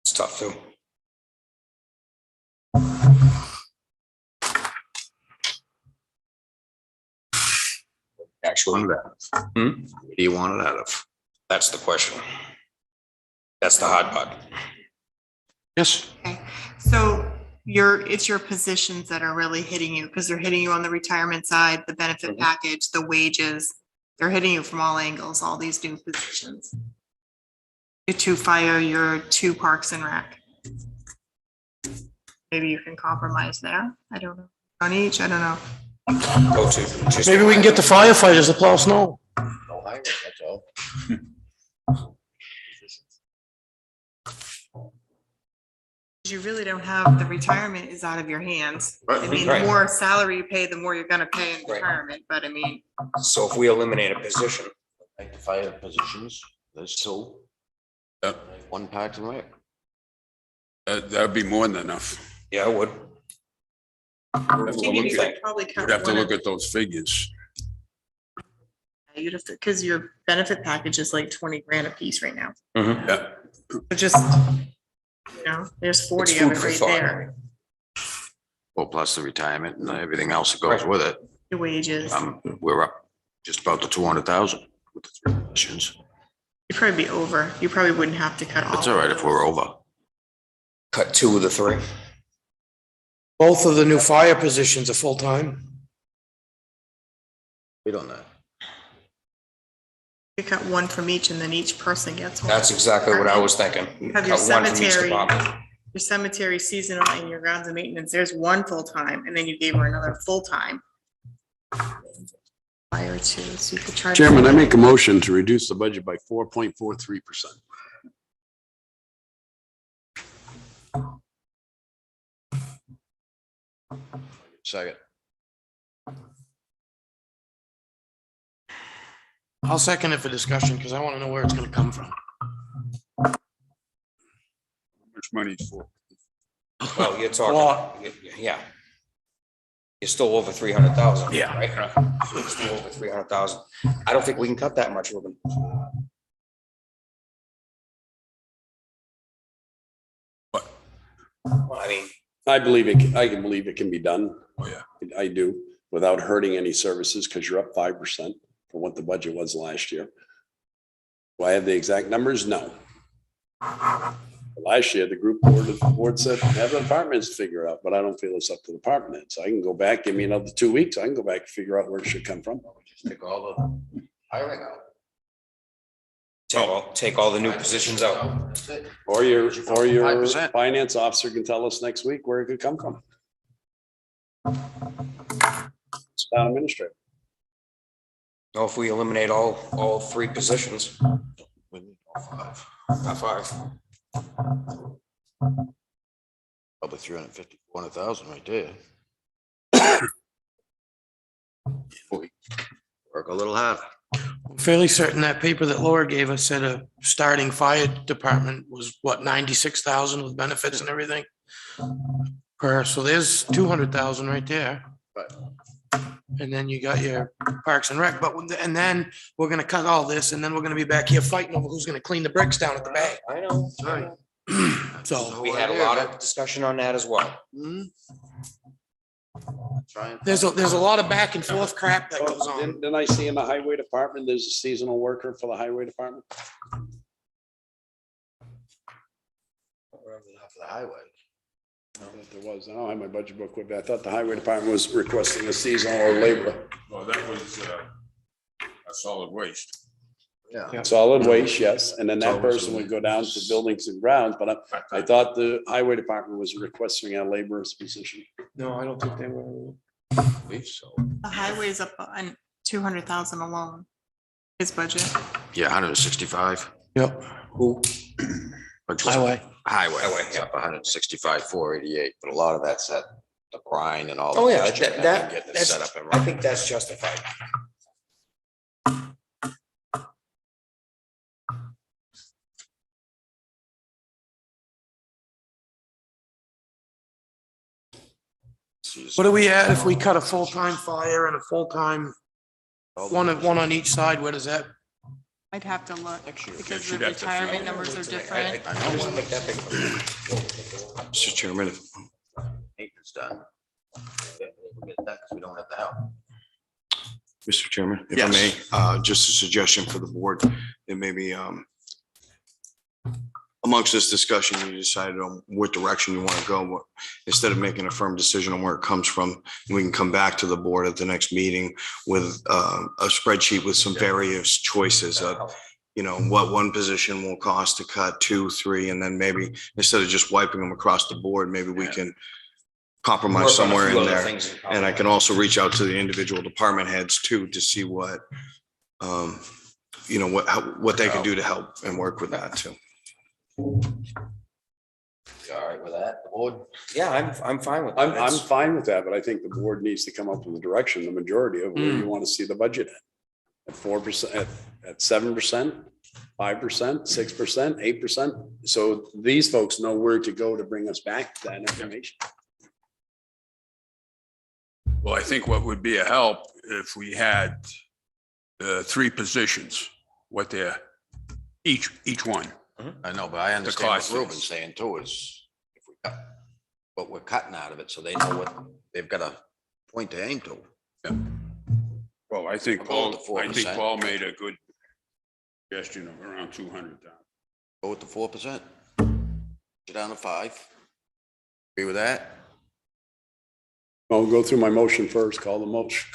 [SPEAKER 4] It's tough too. Actually,
[SPEAKER 1] Wanted out of.
[SPEAKER 4] Hmm?
[SPEAKER 1] What do you want it out of?
[SPEAKER 4] that's the question. That's the hard part.
[SPEAKER 1] Yes.
[SPEAKER 2] Okay, so it's your positions that are really hitting you, because they're hitting you on the retirement side, the benefit package, the wages. They're hitting you from all angles, all these new positions. Your 2 fire, your 2 parks and rec. Maybe you can compromise there. I don't know. On each, I don't know.
[SPEAKER 4] Go to. just-
[SPEAKER 5] Maybe we can get the firefighters to plow snow.
[SPEAKER 1] No highway, that's all.
[SPEAKER 2] You really don't have, the retirement is out of your hands. I mean, the
[SPEAKER 4] Right.
[SPEAKER 2] more salary you pay, the more you're gonna pay in
[SPEAKER 4] Right.
[SPEAKER 2] retirement, but I mean,
[SPEAKER 4] So if we eliminate a position,
[SPEAKER 1] Like the fire positions, there's 2.
[SPEAKER 6] Yep.
[SPEAKER 1] 1 pack and rec.
[SPEAKER 6] That'd be more than enough.
[SPEAKER 4] yeah, I would.
[SPEAKER 6] Have to
[SPEAKER 2] you
[SPEAKER 6] look
[SPEAKER 2] could
[SPEAKER 6] at-
[SPEAKER 2] probably cut
[SPEAKER 6] You'd have to
[SPEAKER 2] one
[SPEAKER 6] look
[SPEAKER 2] of-
[SPEAKER 6] at those figures.
[SPEAKER 2] You'd have to, because your benefit package is like 20 grand a piece right now.
[SPEAKER 6] Yeah.
[SPEAKER 2] So just, there's 40
[SPEAKER 4] It's
[SPEAKER 2] of
[SPEAKER 4] food
[SPEAKER 2] it
[SPEAKER 4] for
[SPEAKER 2] right
[SPEAKER 4] thought.
[SPEAKER 2] there.
[SPEAKER 1] Well, plus the retirement and everything else that goes with it.
[SPEAKER 2] Your wages,
[SPEAKER 1] We're up just about the 200,000 with the 3 positions.
[SPEAKER 2] you'd probably be over. You probably wouldn't have to cut all.
[SPEAKER 1] It's all right if we're over.
[SPEAKER 4] Cut 2 of the 3.
[SPEAKER 5] Both of the new fire positions are full-time.
[SPEAKER 1] We don't know.
[SPEAKER 2] You cut 1 from each and then each person gets 1.
[SPEAKER 4] That's exactly what I was thinking.
[SPEAKER 2] Have your
[SPEAKER 4] Cut 1 from each
[SPEAKER 2] cemetery,
[SPEAKER 4] department.
[SPEAKER 2] your cemetery seasonal and your grounds and maintenance, there's 1 full-time, and then you gave her another full-time. Fire 2, so you could try.
[SPEAKER 3] Chairman, I make a motion to reduce the budget by 4.43%.
[SPEAKER 1] Second.
[SPEAKER 5] I'll second it for discussion because I want to know where it's going to come from.
[SPEAKER 6] How much money for?
[SPEAKER 4] Well, you're
[SPEAKER 5] Lot.
[SPEAKER 4] talking, yeah. You're still over 300,000.
[SPEAKER 5] Yeah.
[SPEAKER 4] Right? You're still over 300,000. I don't think we can cut that much, Ruben.
[SPEAKER 6] What?
[SPEAKER 4] Well, I mean,
[SPEAKER 3] I can believe it can be done.
[SPEAKER 6] Oh, yeah.
[SPEAKER 3] I do, without hurting any services, because you're up 5% from what the budget was last year. Do I have the exact numbers? No. Last year, the board said, have the departments figure it out, but I don't feel it's up to the department heads. So I can go back, give me another 2 weeks, I can go back and figure out where it should come from.
[SPEAKER 1] Just take all Hiring out.
[SPEAKER 4] Take all the new positions out.
[SPEAKER 1] That's it.
[SPEAKER 3] Or your
[SPEAKER 1] 5%.
[SPEAKER 3] finance officer can tell us next week where it could come from. It's town administrator.
[SPEAKER 4] Well, if we eliminate all three positions,
[SPEAKER 1] We need all five.
[SPEAKER 4] not five.
[SPEAKER 1] Probably 350, 400,000 right there. We Work a little harder.
[SPEAKER 5] I'm fairly certain that paper that Laura gave us said a starting fire department was what, 96,000 with benefits and everything? So there's 200,000 right there.
[SPEAKER 1] Right.
[SPEAKER 5] And then you got your Parks and Rec, and then we're gonna cut all this, and then we're gonna be back here fighting over who's gonna clean the bricks down at the bay.
[SPEAKER 4] I know.
[SPEAKER 1] Right.
[SPEAKER 5] So
[SPEAKER 4] We had a lot of discussion on that as well.
[SPEAKER 1] Mhm. Try and-
[SPEAKER 5] there's a lot of back and forth crap that goes on.
[SPEAKER 3] Didn't I see in the highway department, there's a seasonal worker for the highway department?
[SPEAKER 1] For the highway.
[SPEAKER 3] I thought there was, I don't have my budget book with me. I thought the highway department was requesting a seasonal or labor.
[SPEAKER 6] Well, that was a solid waste.
[SPEAKER 1] Yeah.
[SPEAKER 3] Solid waste, yes, and then that
[SPEAKER 1] It's always
[SPEAKER 3] person
[SPEAKER 1] a-
[SPEAKER 3] would go down to buildings and grounds, but I thought the highway department was requesting a laborer's position.
[SPEAKER 5] No, I don't think they were.
[SPEAKER 1] Believe so.
[SPEAKER 2] The highway's up on 200,000 alone, his budget.
[SPEAKER 1] Yeah, 165.
[SPEAKER 5] Yep.
[SPEAKER 1] Who?
[SPEAKER 5] Highway.
[SPEAKER 1] Highway,
[SPEAKER 4] Highway,
[SPEAKER 1] it's up 165, 488, but a lot of that's at the brine and all. the
[SPEAKER 4] Oh, yeah,
[SPEAKER 1] mixture and
[SPEAKER 4] that,
[SPEAKER 1] getting it
[SPEAKER 4] that's,
[SPEAKER 1] set up and
[SPEAKER 4] I
[SPEAKER 1] running.
[SPEAKER 4] think that's justified.
[SPEAKER 5] What are we at if we cut a full-time fire and a full-time, one on each side? Where does that?
[SPEAKER 2] I'd have to look
[SPEAKER 1] Next year.
[SPEAKER 2] because the
[SPEAKER 6] Should have to
[SPEAKER 2] retirement
[SPEAKER 6] figure.
[SPEAKER 2] numbers are
[SPEAKER 4] I
[SPEAKER 2] different.
[SPEAKER 4] don't wanna make that big.
[SPEAKER 7] Mr. Chairman, if-
[SPEAKER 1] Maintenance done. We'll get that 'cause we don't have the help.
[SPEAKER 7] Mr. Chairman, if I may, just a suggestion for the board, it may be, amongst this discussion, you decided on what direction you want to go. Instead of making a firm decision on where it comes from, we can come back to the board at the next meeting with a spreadsheet with some various choices of, you know, what one position will cost to cut, 2, 3, and then maybe instead of just wiping them across the board, maybe we can compromise
[SPEAKER 4] Work on a
[SPEAKER 7] somewhere
[SPEAKER 4] few
[SPEAKER 7] in
[SPEAKER 4] other
[SPEAKER 7] there.
[SPEAKER 4] things.
[SPEAKER 7] And I can also reach out to the individual department heads too, to see what, you know, what they can do to help and work with that too.
[SPEAKER 1] You all right with that, the board?
[SPEAKER 4] Yeah, I'm fine with that.
[SPEAKER 3] I'm
[SPEAKER 4] That's-
[SPEAKER 3] fine with that, but I think the board needs to come up with a direction, the majority of where you want to see the budget at 4%, at 7%, 5%, 6%, 8%. So these folks know where to go to bring us back that information.
[SPEAKER 6] Well, I think what would be a help if we had 3 positions, what they're, each one.
[SPEAKER 1] I know, but I understand what
[SPEAKER 6] cost
[SPEAKER 1] Ruben's
[SPEAKER 6] is.
[SPEAKER 1] saying too, is if we cut what we're cutting out of it, so they know what, they've got a point to aim to.
[SPEAKER 6] Well, I think
[SPEAKER 1] About
[SPEAKER 6] Paul,
[SPEAKER 1] the
[SPEAKER 6] I think
[SPEAKER 1] 4%.
[SPEAKER 6] Paul made a good suggestion of around 200,000.
[SPEAKER 1] Go with the 4%. Get down to 5. Agree with that?
[SPEAKER 3] I'll go through my motion first, call the motion.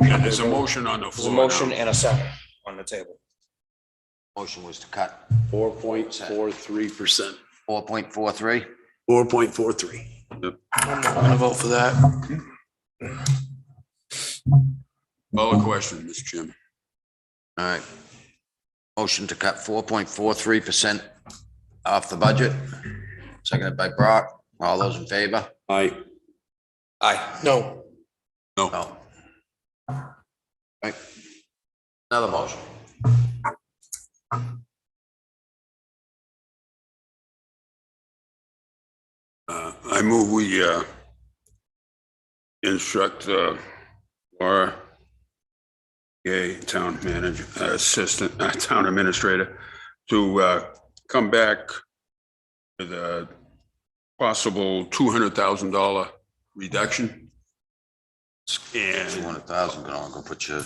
[SPEAKER 6] Yeah, there's a motion on the
[SPEAKER 4] There's a
[SPEAKER 6] floor.
[SPEAKER 4] motion
[SPEAKER 6] now.
[SPEAKER 4] and a second on the table.
[SPEAKER 1] Motion was to cut
[SPEAKER 3] 4.43%,
[SPEAKER 1] 4.43.
[SPEAKER 3] 4.43.
[SPEAKER 5] I'm gonna vote for that.
[SPEAKER 6] Call a question, Mr. Chairman.
[SPEAKER 1] All right. Motion to cut 4.43% off the budget. Seconded by Brock. All those in favor?
[SPEAKER 3] Aye.
[SPEAKER 4] Aye.
[SPEAKER 5] No,
[SPEAKER 1] No. Right. Another motion.
[SPEAKER 6] I move we instruct Laura, town manager, assistant, town administrator, to come back with a possible $200,000 reduction. And
[SPEAKER 1] 200,000, gonna put you 9.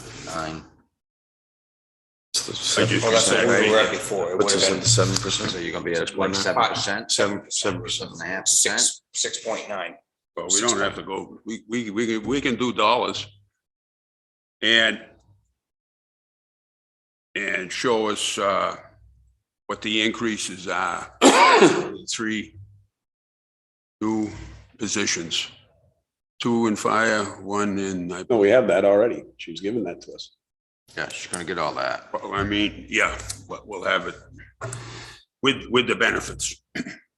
[SPEAKER 6] I just
[SPEAKER 4] Well, that's what we were at
[SPEAKER 6] said,
[SPEAKER 4] before. It
[SPEAKER 7] What's
[SPEAKER 4] would
[SPEAKER 7] this
[SPEAKER 4] have
[SPEAKER 7] at,
[SPEAKER 4] been
[SPEAKER 7] 7%?
[SPEAKER 1] So you're gonna be at like
[SPEAKER 7] 6.9?
[SPEAKER 1] 7%.
[SPEAKER 7] 7%.
[SPEAKER 1] 7.5%.
[SPEAKER 4] 6.9.
[SPEAKER 6] well, we don't have to go, we can do dollars. And and show us what the increases are. The 3 new positions, 2 in fire, 1 in,
[SPEAKER 3] No, we have that already. She was giving that to us.
[SPEAKER 1] Yeah, she's gonna get all that.
[SPEAKER 6] I mean, yeah, but we'll have it with the benefits,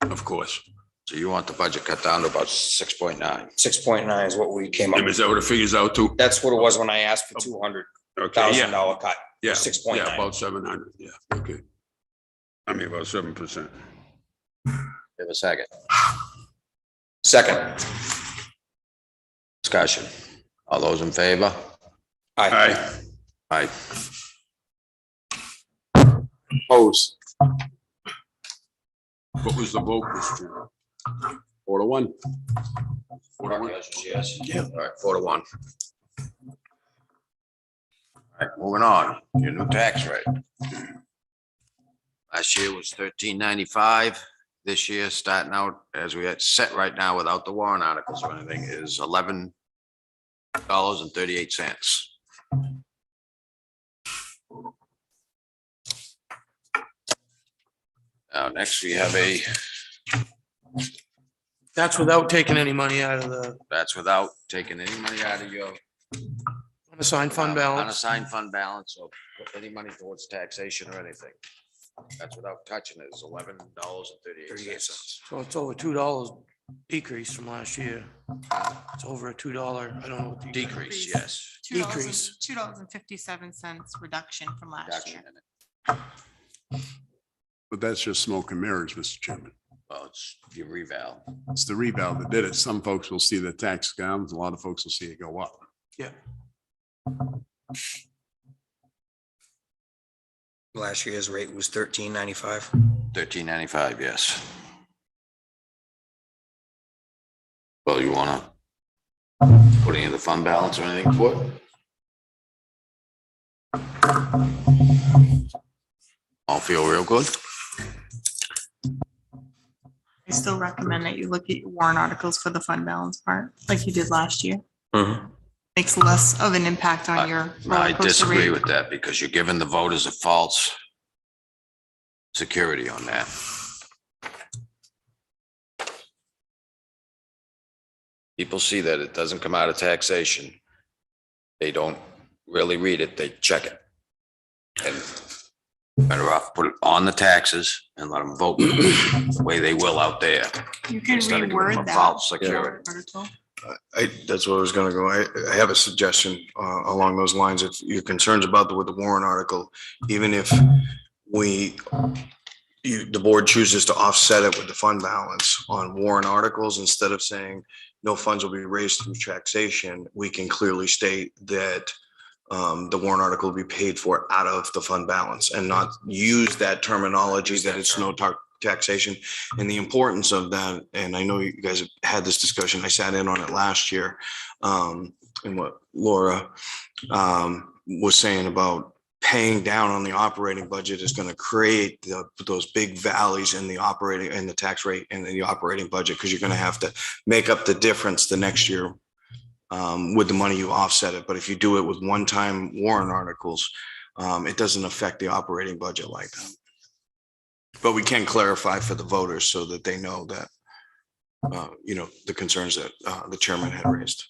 [SPEAKER 6] of course.
[SPEAKER 1] So you want the budget cut down to about 6.9?
[SPEAKER 4] 6.9 is what we came up
[SPEAKER 6] Is
[SPEAKER 4] with.
[SPEAKER 6] that what it figures out to?
[SPEAKER 4] That's what it was when I asked for
[SPEAKER 6] Okay, yeah,
[SPEAKER 4] $200,000 cut.
[SPEAKER 6] yeah,
[SPEAKER 4] 6.9.
[SPEAKER 6] yeah, about 700, yeah, okay. I mean, about 7%.
[SPEAKER 1] Give a second.
[SPEAKER 4] Second.
[SPEAKER 1] Discussion. All those in favor?
[SPEAKER 4] Aye.
[SPEAKER 1] Aye.
[SPEAKER 3] Opposed.
[SPEAKER 6] What was the vote, Mr. Chairman?
[SPEAKER 3] 4-1.
[SPEAKER 6] 4-1?
[SPEAKER 1] Yes.
[SPEAKER 5] Yeah.
[SPEAKER 1] All right, 4-1. All right, moving on, your new tax rate. Last year was $13.95. This year, starting out as we had set right now without the warrant articles or anything, is $11.38. Now, next we have
[SPEAKER 5] That's without taking any money out of the
[SPEAKER 1] that's without taking any money out of your
[SPEAKER 5] unassigned fund balance.
[SPEAKER 1] unassigned fund balance or put any money towards taxation or anything. That's without touching it, is $11.38.
[SPEAKER 5] So it's over $2 decrease from last year. It's over a $2, I don't know what the.
[SPEAKER 1] Decrease, yes.
[SPEAKER 5] Decrease.
[SPEAKER 2] $2.57 reduction from last
[SPEAKER 1] Reduction
[SPEAKER 2] year.
[SPEAKER 1] in it.
[SPEAKER 3] But that's just smoke and mirrors, Mr. Chairman.
[SPEAKER 1] Well, it's your reval.
[SPEAKER 3] It's the rebound that did it. Some folks will see the tax go down, a lot of folks will see it go up.
[SPEAKER 5] Yeah.
[SPEAKER 4] Last year's rate was $13.95.
[SPEAKER 1] $13.95, yes. Well, you wanna put any of the fund balance or anything for it? All feel real good?
[SPEAKER 2] I still recommend that you look at your warrant articles for the fund balance part, like you did last year. Makes less of an impact on your.
[SPEAKER 1] I
[SPEAKER 2] roller coaster
[SPEAKER 1] disagree
[SPEAKER 2] rate.
[SPEAKER 1] with that because you're giving the voters a false security on that. People see that it doesn't come out of taxation. They don't really read it, they check it. And better off put it on the taxes and let them vote the way they will out there.
[SPEAKER 2] You can
[SPEAKER 1] instead of giving them a
[SPEAKER 2] reword that.
[SPEAKER 1] false security.
[SPEAKER 2] article.
[SPEAKER 7] That's what I was gonna go. I have a suggestion along those lines. If you're concerned about with the warrant article, even if the board chooses to offset it with the fund balance on warrant articles, instead of saying no funds will be raised through taxation, we can clearly state that the warrant article will be paid for out of the fund balance and not use that terminology that it's no taxation. And the importance of that, and I know you guys have had this discussion, I sat in on it last year, and what Laura was saying about paying down on the operating budget is going to create those big valleys in the operating and the tax rate and the operating budget, because you're going to have to make up the difference the next year with the money you offset it. But if you do it with one-time warrant articles, it doesn't affect the operating budget like that. But we can clarify for the voters so that they know that, the concerns that the chairman had raised.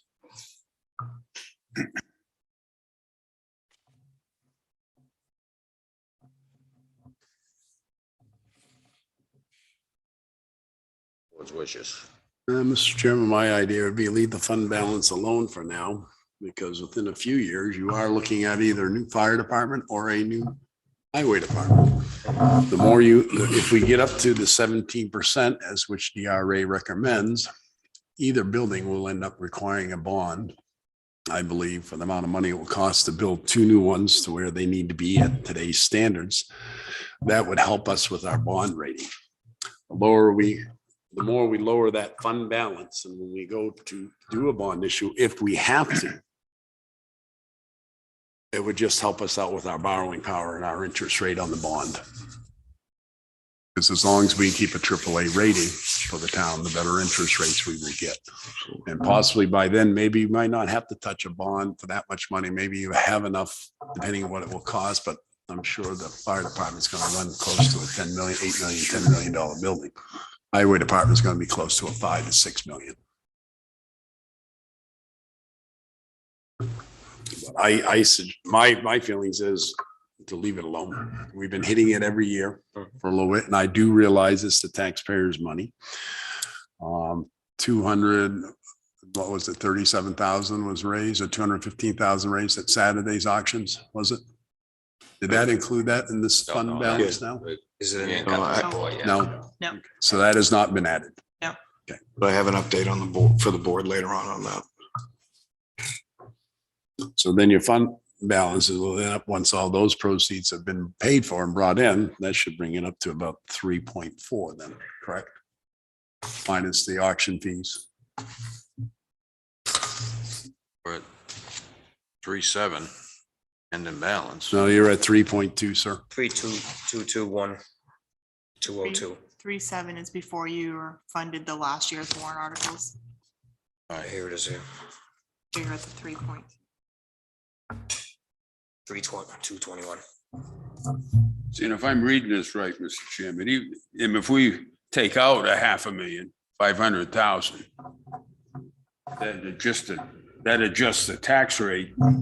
[SPEAKER 1] What's wishes?
[SPEAKER 3] Mr. Chairman, my idea would be leave the fund balance alone for now, because within a few years, you are looking at either a new fire department or a new highway department. The more if we get up to the 17%, as which DRA recommends, either building will end up requiring a bond, I believe, for the amount of money it will cost to build 2 new ones to where they need to be at today's standards. That would help us with our bond rating. The more we lower that fund balance, and when we go to do a bond issue, if we have to, it would just help us out with our borrowing power and our interest rate on the bond. Because as long as we keep a AAA rating for the town, the better interest rates we would get. And possibly by then, maybe you might not have to touch a bond for that much money. Maybe you have enough, depending on what it will cost, but I'm sure the fire department's gonna run close to a 10 million, 8 million, $10 million building. Highway department's gonna be close to a 5 to 6 million. My feelings is to leave it alone. We've been hitting it every year for a little bit, and I do realize it's the taxpayers' money. 200, what was it, 37,000 was raised, or 215,000 raised at Saturday's auctions, was it? Did that include that in this
[SPEAKER 1] Don't
[SPEAKER 3] fund
[SPEAKER 1] know.
[SPEAKER 3] balance now?
[SPEAKER 4] Is it in
[SPEAKER 1] We ain't
[SPEAKER 4] the
[SPEAKER 1] got the
[SPEAKER 7] No,
[SPEAKER 1] report yet.
[SPEAKER 3] No?
[SPEAKER 2] No.
[SPEAKER 3] So that has not been added.
[SPEAKER 7] But I have an update on the board for the board later on that.
[SPEAKER 3] So then your fund balances will end up, once all those proceeds have been paid for and brought in, that should bring it up to about 3.4 then, correct? Minus the auction fees.
[SPEAKER 1] We're at 3.7 and in balance.
[SPEAKER 3] So you're at 3.2, sir.
[SPEAKER 4] 32221 202.
[SPEAKER 2] 3.7 is before you funded the last year's warrant articles.
[SPEAKER 4] All right, here it is here.
[SPEAKER 2] You're at the 3 point.
[SPEAKER 4] 221.
[SPEAKER 6] See, and if I'm reading this right, Mr. Chairman, even if we take out a 500,000, that adjusts the tax rate by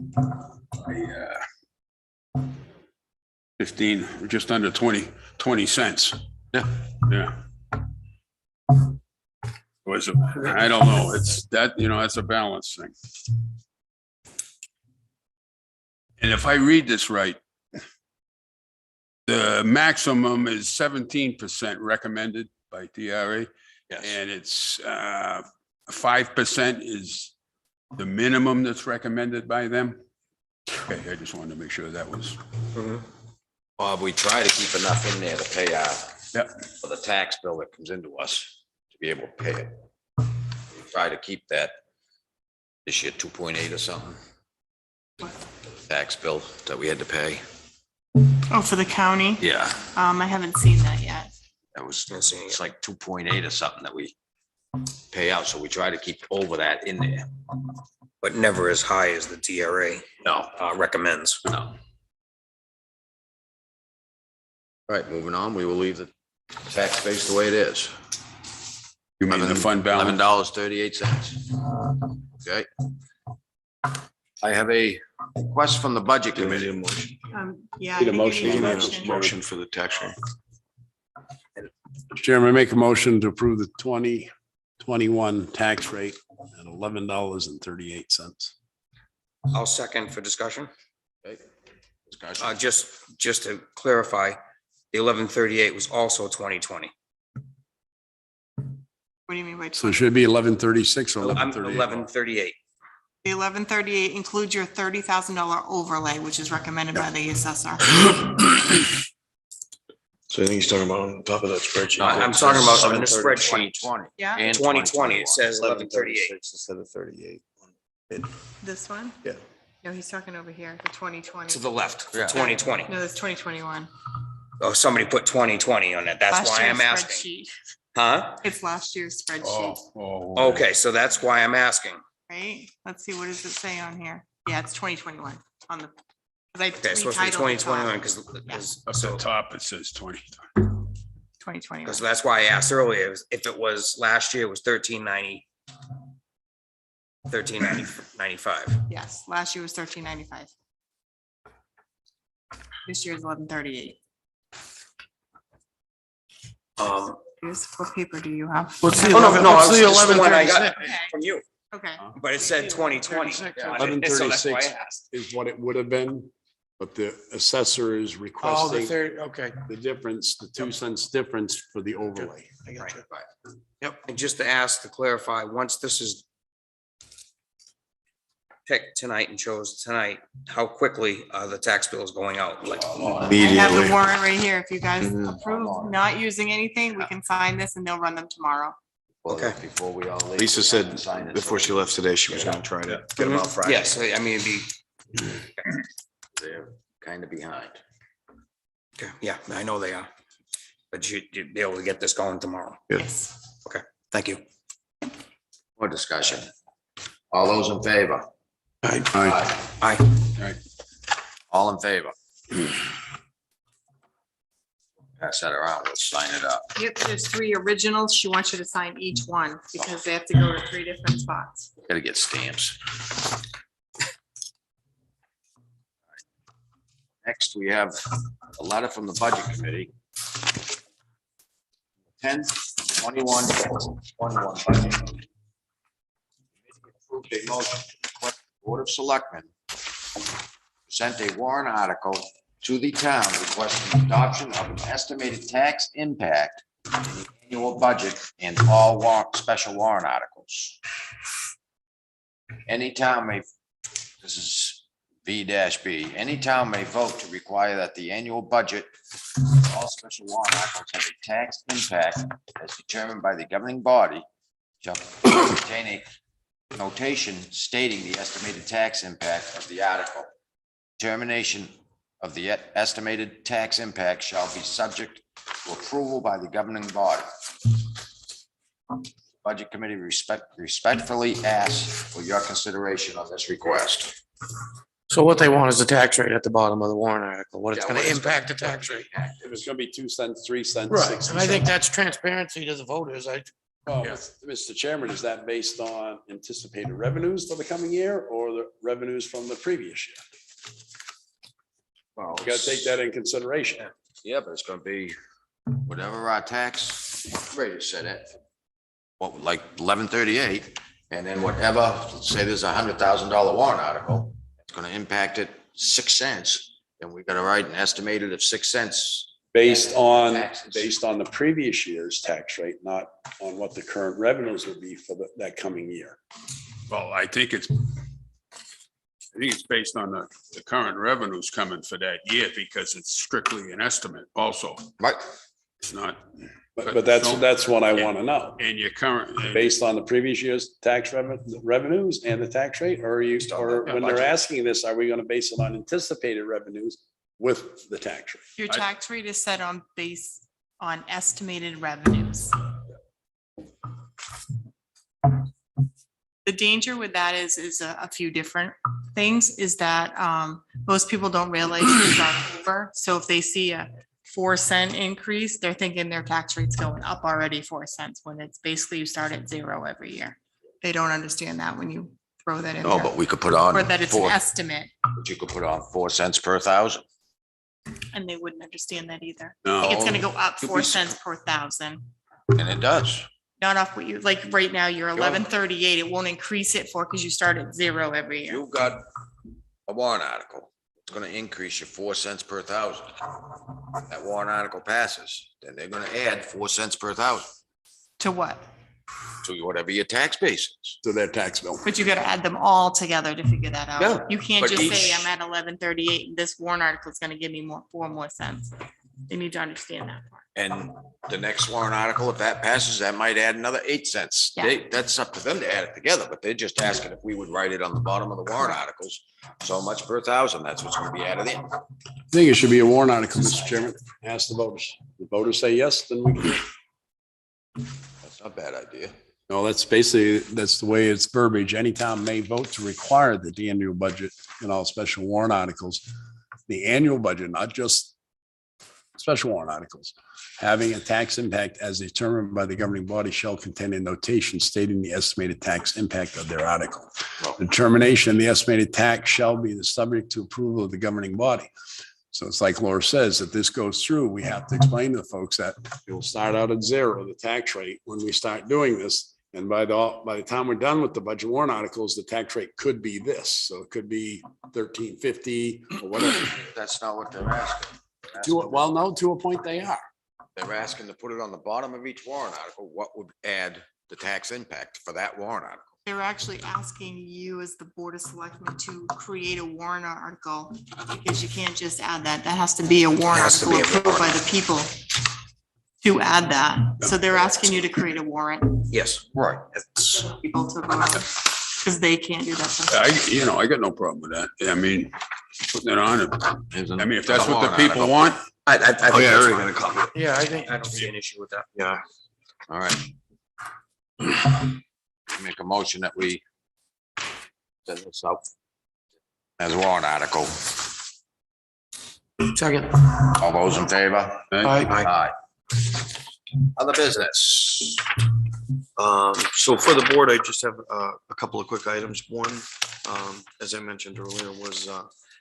[SPEAKER 6] 15, just under 20 cents.
[SPEAKER 1] Yeah.
[SPEAKER 6] Yeah. I don't know. It's that, that's a balance thing. And if I read this right, the maximum is 17% recommended by DRA.
[SPEAKER 1] Yes.
[SPEAKER 6] And it's 5% is the minimum that's recommended by them. Okay, I just wanted to make sure that was.
[SPEAKER 1] Bob, we try to keep enough in there to pay
[SPEAKER 6] Yep.
[SPEAKER 1] for the tax bill that comes into us to be able to pay it. We try to keep that this year 2.8 or something. Tax bill that we had to pay.
[SPEAKER 2] Oh, for the county?
[SPEAKER 1] Yeah,
[SPEAKER 2] I haven't seen that yet.
[SPEAKER 1] that was, it's like 2.8 or something that we pay out. So we try to keep over that in there.
[SPEAKER 4] But never as high as the DRA
[SPEAKER 1] No,
[SPEAKER 4] recommends.
[SPEAKER 1] no. All right, moving on. We will leave the tax base the way it is.
[SPEAKER 6] You mean the fund balance?
[SPEAKER 1] $11.38. Okay. I have a request from the Budget
[SPEAKER 7] Do we need
[SPEAKER 1] Committee.
[SPEAKER 7] a motion?
[SPEAKER 2] Yeah.
[SPEAKER 3] Need a
[SPEAKER 2] I think
[SPEAKER 3] motion.
[SPEAKER 2] you
[SPEAKER 7] You
[SPEAKER 2] need a
[SPEAKER 7] need
[SPEAKER 2] motion.
[SPEAKER 7] a motion for the tax rate.
[SPEAKER 3] Chairman, I make a motion to approve the 2021 tax rate at $11.38.
[SPEAKER 4] I'll second for discussion.
[SPEAKER 1] Okay. Discussion.
[SPEAKER 4] Just to clarify, the 1138 was also 2020.
[SPEAKER 2] What do you mean by?
[SPEAKER 3] So it should be 1136 or
[SPEAKER 4] I'm
[SPEAKER 3] 1138.
[SPEAKER 4] 1138.
[SPEAKER 2] The 1138 includes your $30,000 overlay, which is recommended by the assessor.
[SPEAKER 7] So I think he's talking about on top of that spreadsheet.
[SPEAKER 1] No,
[SPEAKER 4] I'm talking about on the
[SPEAKER 1] 7/30,
[SPEAKER 4] spreadsheet.
[SPEAKER 1] 2020.
[SPEAKER 2] Yeah,
[SPEAKER 1] And
[SPEAKER 4] 2020, it says 1138.
[SPEAKER 7] Instead of 38.
[SPEAKER 2] this one?
[SPEAKER 7] Yeah.
[SPEAKER 2] No, he's talking over here, the 2020.
[SPEAKER 4] To the left,
[SPEAKER 1] Yeah.
[SPEAKER 4] 2020.
[SPEAKER 2] No, that's 2021.
[SPEAKER 4] Oh, somebody put 2020 on that. That's
[SPEAKER 2] Last
[SPEAKER 4] why
[SPEAKER 2] year's
[SPEAKER 4] I'm asking.
[SPEAKER 2] spreadsheet.
[SPEAKER 4] Huh?
[SPEAKER 2] It's last year's spreadsheet,
[SPEAKER 4] Okay, so that's why I'm asking.
[SPEAKER 2] right? Let's see, what does it say on here? Yeah, it's 2021 on the. 'cause I
[SPEAKER 4] Okay, it's supposed to be
[SPEAKER 2] retitled the top.
[SPEAKER 4] 2021
[SPEAKER 6] Up the
[SPEAKER 4] so
[SPEAKER 6] top, it says 20.
[SPEAKER 2] 2021.
[SPEAKER 4] because that's why I asked earlier, if it was last year, it was 1395.
[SPEAKER 2] Yes, last year was 1395. This year's 1138. What paper do you have?
[SPEAKER 5] What's the
[SPEAKER 4] Oh, no,
[SPEAKER 5] 11,
[SPEAKER 4] no,
[SPEAKER 5] what's the
[SPEAKER 4] this is the one I got
[SPEAKER 5] 1136?
[SPEAKER 4] from you,
[SPEAKER 2] Okay,
[SPEAKER 4] but it said 2020.
[SPEAKER 5] 36,
[SPEAKER 4] So that's why I
[SPEAKER 3] 1136
[SPEAKER 4] asked.
[SPEAKER 3] is what it would have been, but the assessor is
[SPEAKER 5] Oh, the
[SPEAKER 3] requesting
[SPEAKER 5] third, okay.
[SPEAKER 3] the difference, the 2 cents difference for the overlay.
[SPEAKER 5] I got you.
[SPEAKER 4] Yep, and just to ask to clarify, once this is picked tonight and chose tonight, how quickly the tax bill is going out? Like,
[SPEAKER 2] I have the
[SPEAKER 7] Immediately.
[SPEAKER 2] warrant right here. If you guys
[SPEAKER 7] Mhm.
[SPEAKER 2] approve not using anything, we can sign this and they'll run them tomorrow.
[SPEAKER 4] Okay.
[SPEAKER 1] Before we all leave.
[SPEAKER 7] Lisa
[SPEAKER 1] we have to sign
[SPEAKER 7] said
[SPEAKER 1] it,
[SPEAKER 7] before
[SPEAKER 1] so
[SPEAKER 7] she left today, she was gonna try to get them out Friday.
[SPEAKER 4] yes, I mean, it'd be,
[SPEAKER 1] They're kind of behind.
[SPEAKER 4] okay, yeah, I know they are. But you'd be able to get this going tomorrow.
[SPEAKER 2] Yes.
[SPEAKER 4] Thank you.
[SPEAKER 1] More discussion. All those in favor?
[SPEAKER 3] Aye.
[SPEAKER 4] Aye.
[SPEAKER 1] All in favor? Pass that around, we'll sign it up.
[SPEAKER 2] Yep, there's 3 originals. She wants you to sign each one because they have to go to 3 different spots.
[SPEAKER 1] Gotta get stamps. Next, we have a letter from the Budget Committee. 10/21/21 budget. Approved a motion to request the Board of Selectmen present a warrant article to the town requesting adoption of an estimated tax impact in the annual budget and all special warrant articles. Any town may, this is V-B, any town may vote to require that the annual budget, all special warrant articles have a tax impact as determined by the governing body shall contain a notation stating the estimated tax impact of the article. Determination of the estimated tax impact shall be subject to approval by the governing body. Budget Committee respectfully asks for your consideration of this request.
[SPEAKER 5] So what they want is the tax rate at the bottom of the warrant article, what it's
[SPEAKER 1] Yeah,
[SPEAKER 5] gonna
[SPEAKER 1] what it's
[SPEAKER 5] impact the tax rate.
[SPEAKER 3] If it's gonna be 2 cents, 3 cents,
[SPEAKER 5] Right,
[SPEAKER 3] 60
[SPEAKER 5] and I think
[SPEAKER 3] cents.
[SPEAKER 5] that's transparency to the voters.
[SPEAKER 3] Well, Mr. Chairman, is that based on anticipated revenues for the coming year or the revenues from the previous year?
[SPEAKER 1] Well,
[SPEAKER 3] You gotta take that in consideration.
[SPEAKER 1] yeah, but it's gonna be whatever our tax rate is set at. What, like 1138, and then whatever, let's say there's $100,000 warrant article, it's gonna impact it 6 cents. Then we gotta write an estimated of 6 cents.
[SPEAKER 3] Based on
[SPEAKER 1] Taxes.
[SPEAKER 3] the previous year's tax rate, not on what the current revenues will be for that coming year.
[SPEAKER 6] Well, I think it's based on the current revenues coming for that year because it's strictly an estimate also.
[SPEAKER 1] Right.
[SPEAKER 6] It's not,
[SPEAKER 3] But that's what I want to know.
[SPEAKER 6] and your current,
[SPEAKER 3] Based on the previous year's tax revenues and the tax rate, or when they're asking this, are we going to base it on anticipated revenues with the tax rate?
[SPEAKER 2] Your tax rate is set on estimated revenues. The danger with that is a few different things, is that most people don't realize it's October. So if they see a 4-cent increase, they're thinking their tax rate's going up already 4 cents, when it's basically you start at 0 every year. They don't understand that when you throw that in
[SPEAKER 1] Oh,
[SPEAKER 2] there.
[SPEAKER 1] but we could put on
[SPEAKER 2] Or that it's an
[SPEAKER 1] 4,
[SPEAKER 2] estimate,
[SPEAKER 1] but you could put on 4 cents per thousand.
[SPEAKER 2] and they wouldn't understand that either.
[SPEAKER 6] no.
[SPEAKER 2] It's gonna go up
[SPEAKER 1] Could
[SPEAKER 2] 4
[SPEAKER 1] be-
[SPEAKER 2] cents per thousand.
[SPEAKER 1] And it does.
[SPEAKER 2] Not off what you, like, right now, you're 1138, it won't increase it because you start at 0 every year.
[SPEAKER 1] You've got a warrant article. It's gonna increase you 4 cents per thousand. That warrant article passes, then they're gonna add 4 cents per thousand
[SPEAKER 2] To what?
[SPEAKER 1] to whatever your tax base is.
[SPEAKER 3] To their tax bill.
[SPEAKER 2] But you gotta add them all together to figure that
[SPEAKER 1] Yeah,
[SPEAKER 2] out. You can't
[SPEAKER 1] but
[SPEAKER 2] just say,
[SPEAKER 1] each-
[SPEAKER 2] I'm at 1138, and this warrant article is gonna give me 4 more cents. They need to understand that part.
[SPEAKER 1] And the next warrant article, if that passes, that might add another 8 cents.
[SPEAKER 2] Yeah.
[SPEAKER 1] That's up to them to add it together, but they're just asking if we would write it on the bottom of the warrant articles. So much per thousand, that's what's gonna be added in.
[SPEAKER 3] I think it should be a warrant article, Mr. Chairman. Ask the voters. The voters say yes, then we can. do it.
[SPEAKER 1] That's not a bad idea.
[SPEAKER 3] No, that's the way it's verbiage. Any town may vote to require that the annual budget and all special warrant articles, the annual budget, not just special warrant articles, having a tax impact as determined by the governing body shall contain a notation stating the estimated tax impact of their article. Determination, the estimated tax shall be the subject to approval of the governing body. So it's like Laura says, if this goes through, we have to explain to the folks that it will start out at 0, the tax rate, when we start doing this. And by the time we're done with the budget warrant articles, the tax rate could be this. So it could be 1350 or whatever.
[SPEAKER 1] That's not what they're asking.
[SPEAKER 3] Well, no, to a point they are.
[SPEAKER 1] They're asking to put it on the bottom of each warrant article, what would add the tax impact for that warrant article?
[SPEAKER 2] They're actually asking you as the Board of Selectmen to create a warrant article, because you can't just add that. That has to be a warrant
[SPEAKER 1] Has to
[SPEAKER 2] article
[SPEAKER 1] be a
[SPEAKER 2] approved by the people to add that. So they're asking you to create a warrant,
[SPEAKER 1] Yes, right.
[SPEAKER 2] people to vote on, because they can't do that themselves.
[SPEAKER 6] I got no problem with that. I mean, putting it on, I mean, if that's what the
[SPEAKER 1] Warrant
[SPEAKER 6] people
[SPEAKER 1] article.
[SPEAKER 6] want,
[SPEAKER 4] I think
[SPEAKER 7] Oh, yeah, I
[SPEAKER 4] that's
[SPEAKER 7] already
[SPEAKER 4] fine.
[SPEAKER 7] got a copy.
[SPEAKER 5] Yeah, I think,
[SPEAKER 4] I don't see an issue with that.
[SPEAKER 7] Yeah.
[SPEAKER 1] All right. Make a motion that we send this out as a warrant article.
[SPEAKER 5] Second.
[SPEAKER 1] All those in favor?
[SPEAKER 5] Aye.
[SPEAKER 1] Aye. Other business.
[SPEAKER 7] So for the board, I just have a couple of quick items. One, as I mentioned earlier, was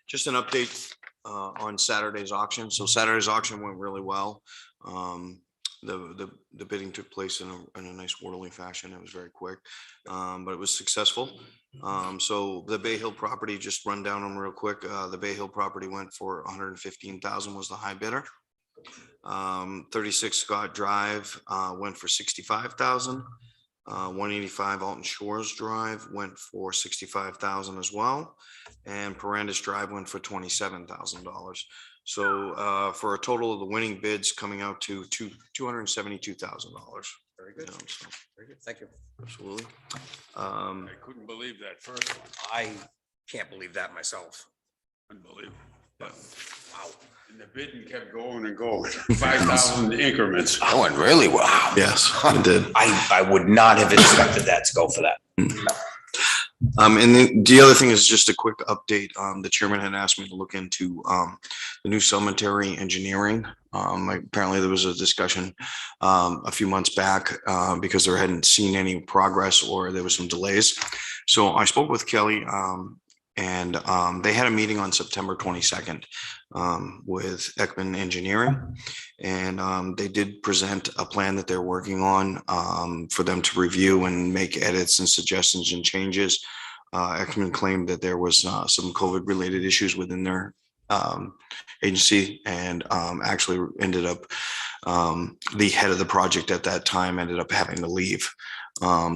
[SPEAKER 7] just an update on Saturday's auction. So Saturday's auction went really well. The bidding took place in a nice orderly fashion. It was very quick, but it was successful. So the Bay Hill property, just run down them real quick. The Bay Hill property went for 115,000 was the high bidder. 36 Scott Drive went for 65,000. 185 Alton Shores Drive went for 65,000 as well. And Parandus Drive went for $27,000. So for a total of the winning bids coming out to $272,000.
[SPEAKER 4] Very good. Very good. Thank you.
[SPEAKER 7] Absolutely.
[SPEAKER 6] I couldn't believe that first one.
[SPEAKER 4] I can't believe that myself.
[SPEAKER 6] Unbelievable. But
[SPEAKER 4] Wow.
[SPEAKER 6] and the bidding kept going and going, 5,000 increments.
[SPEAKER 1] That went really well.
[SPEAKER 7] Yes, it did.
[SPEAKER 4] I would not have expected that to go for that.
[SPEAKER 7] And then the other thing is just a quick update. The chairman had asked me to look into the new cemetery engineering. Apparently there was a discussion a few months back because there hadn't seen any progress or there was some delays. So I spoke with Kelly and they had a meeting on September 22nd with Ekman Engineering. And they did present a plan that they're working on for them to review and make edits and suggestions and changes. Ekman claimed that there was some COVID related issues within their agency and actually ended up the head of the project at that time ended up having to leave.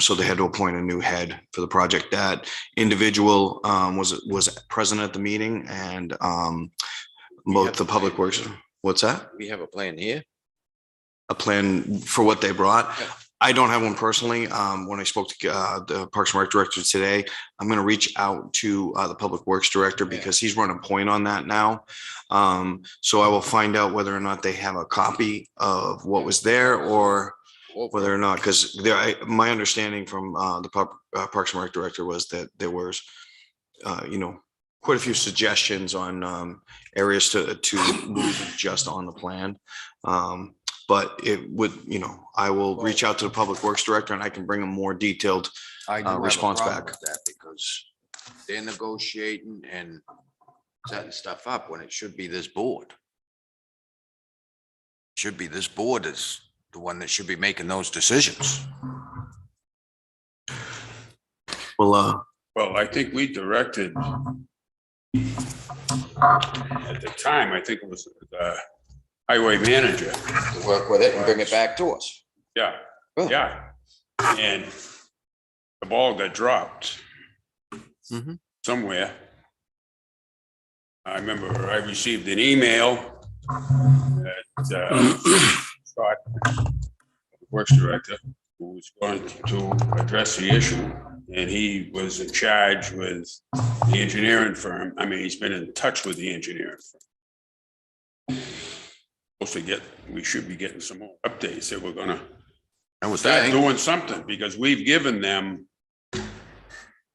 [SPEAKER 7] So they had to appoint a new head for the project. That individual was present at the meeting and both the public works. What's that?
[SPEAKER 1] We have a plan here.
[SPEAKER 7] A plan for what they brought?
[SPEAKER 1] Yeah.
[SPEAKER 7] I don't have one personally. When I spoke to the Parks and Rec director today, I'm going to reach out to the Public Works director because he's running point on that now. So I will find out whether or not they have a copy of what was there or whether or not, because my understanding from the Parks and Rec director was that there was, quite a few suggestions on areas to move just on the plan. But it would, I will reach out to the Public Works director and I can bring a more detailed
[SPEAKER 1] I do have a
[SPEAKER 7] response
[SPEAKER 1] problem
[SPEAKER 7] back.
[SPEAKER 1] with that because they're negotiating and setting stuff up when it should be this board. Should be this board is the one that should be making those decisions.
[SPEAKER 7] Well,
[SPEAKER 6] Well, I think we directed at the time, I think it was the highway manager.
[SPEAKER 1] To work with it and bring it back to us.
[SPEAKER 6] Yeah,
[SPEAKER 1] Really?
[SPEAKER 6] yeah. And the ball got dropped
[SPEAKER 1] Mhm.
[SPEAKER 6] somewhere. I remember I received an email that Scott, Works Director, who was going to address the issue, and he was in charge with the engineering firm. I mean, he's been in touch with the engineering firm. We should be getting some more updates that we're gonna
[SPEAKER 1] And with
[SPEAKER 6] start
[SPEAKER 1] that,
[SPEAKER 6] doing something, because we've given them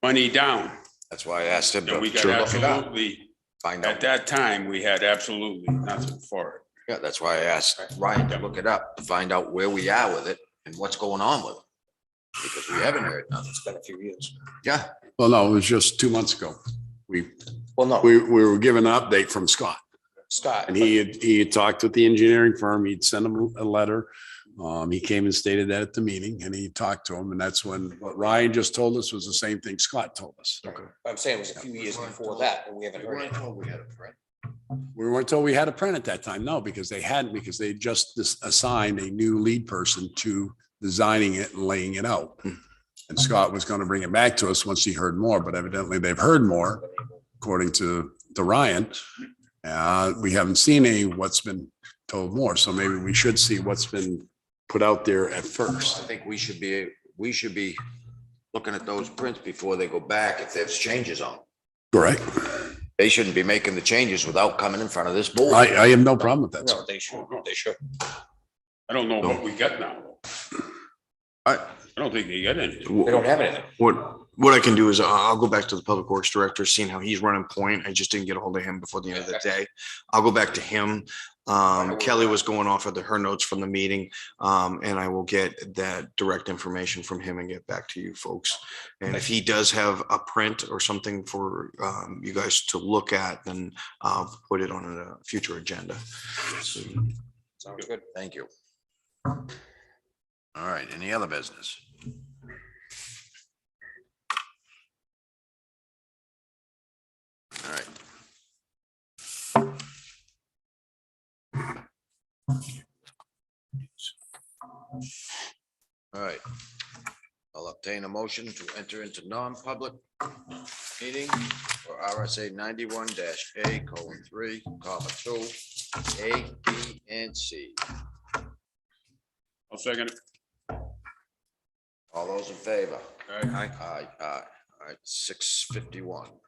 [SPEAKER 6] money down.
[SPEAKER 1] that's why I asked him
[SPEAKER 6] And we
[SPEAKER 1] to
[SPEAKER 6] got
[SPEAKER 1] look it up,
[SPEAKER 6] absolutely,
[SPEAKER 1] find
[SPEAKER 6] at
[SPEAKER 1] out.
[SPEAKER 6] that time, we had absolutely nothing for it.
[SPEAKER 1] Yeah, that's why I asked Ryan to look it up, to find out where we are with it and what's going on with it. Because we haven't heard nothing.
[SPEAKER 4] It's been a few years.
[SPEAKER 1] Yeah,
[SPEAKER 3] Well, no, it was just 2 months ago. We
[SPEAKER 4] Well, no,
[SPEAKER 3] were given an update from Scott.
[SPEAKER 4] Scott.
[SPEAKER 3] And he had talked with the engineering firm. He'd sent him a letter. He came and stated that at the meeting and he talked to him. And that's when what Ryan just told us was the same thing Scott told us.
[SPEAKER 4] Okay. I'm saying it was a few years before that, and we haven't
[SPEAKER 1] we
[SPEAKER 4] heard
[SPEAKER 1] weren't
[SPEAKER 4] it.
[SPEAKER 1] told we had a friend.
[SPEAKER 3] We weren't told we had a print at that time. No, because they hadn't, because they just assigned a new lead person to designing it and laying it out. And Scott was going to bring it back to us once he heard more, but evidently they've heard more, according to Ryan. We haven't seen what's been told more. So maybe we should see what's been put out there at
[SPEAKER 1] I
[SPEAKER 3] first.
[SPEAKER 1] think we should be looking at those prints before they go back if there's changes on. 'em.
[SPEAKER 3] Correct.
[SPEAKER 1] They shouldn't be making the changes without coming in front of this board.
[SPEAKER 3] I have no problem with that.
[SPEAKER 4] No, they should, they should.
[SPEAKER 6] I don't know what we got now.
[SPEAKER 1] I
[SPEAKER 6] I don't think they got anything.
[SPEAKER 4] They don't have anything.
[SPEAKER 7] What I can do is I'll go back to the Public Works Director, seeing how he's running point. I just didn't get a hold of him before the end of the day. I'll go back to him. Kelly was going off of her notes from the meeting. And I will get that direct information from him and get back to you folks. And if he does have a print or something for you guys to look at, then I'll put it on a future agenda.
[SPEAKER 4] Sounds good.
[SPEAKER 1] Thank you. All right, any other business? All right. All right. I'll obtain a motion to enter into non-public meeting for RSA 91-A:3, A, B, and C.
[SPEAKER 6] I'll second it.
[SPEAKER 1] All those in favor?
[SPEAKER 6] All right.
[SPEAKER 1] Aye, aye. All right, 6:51.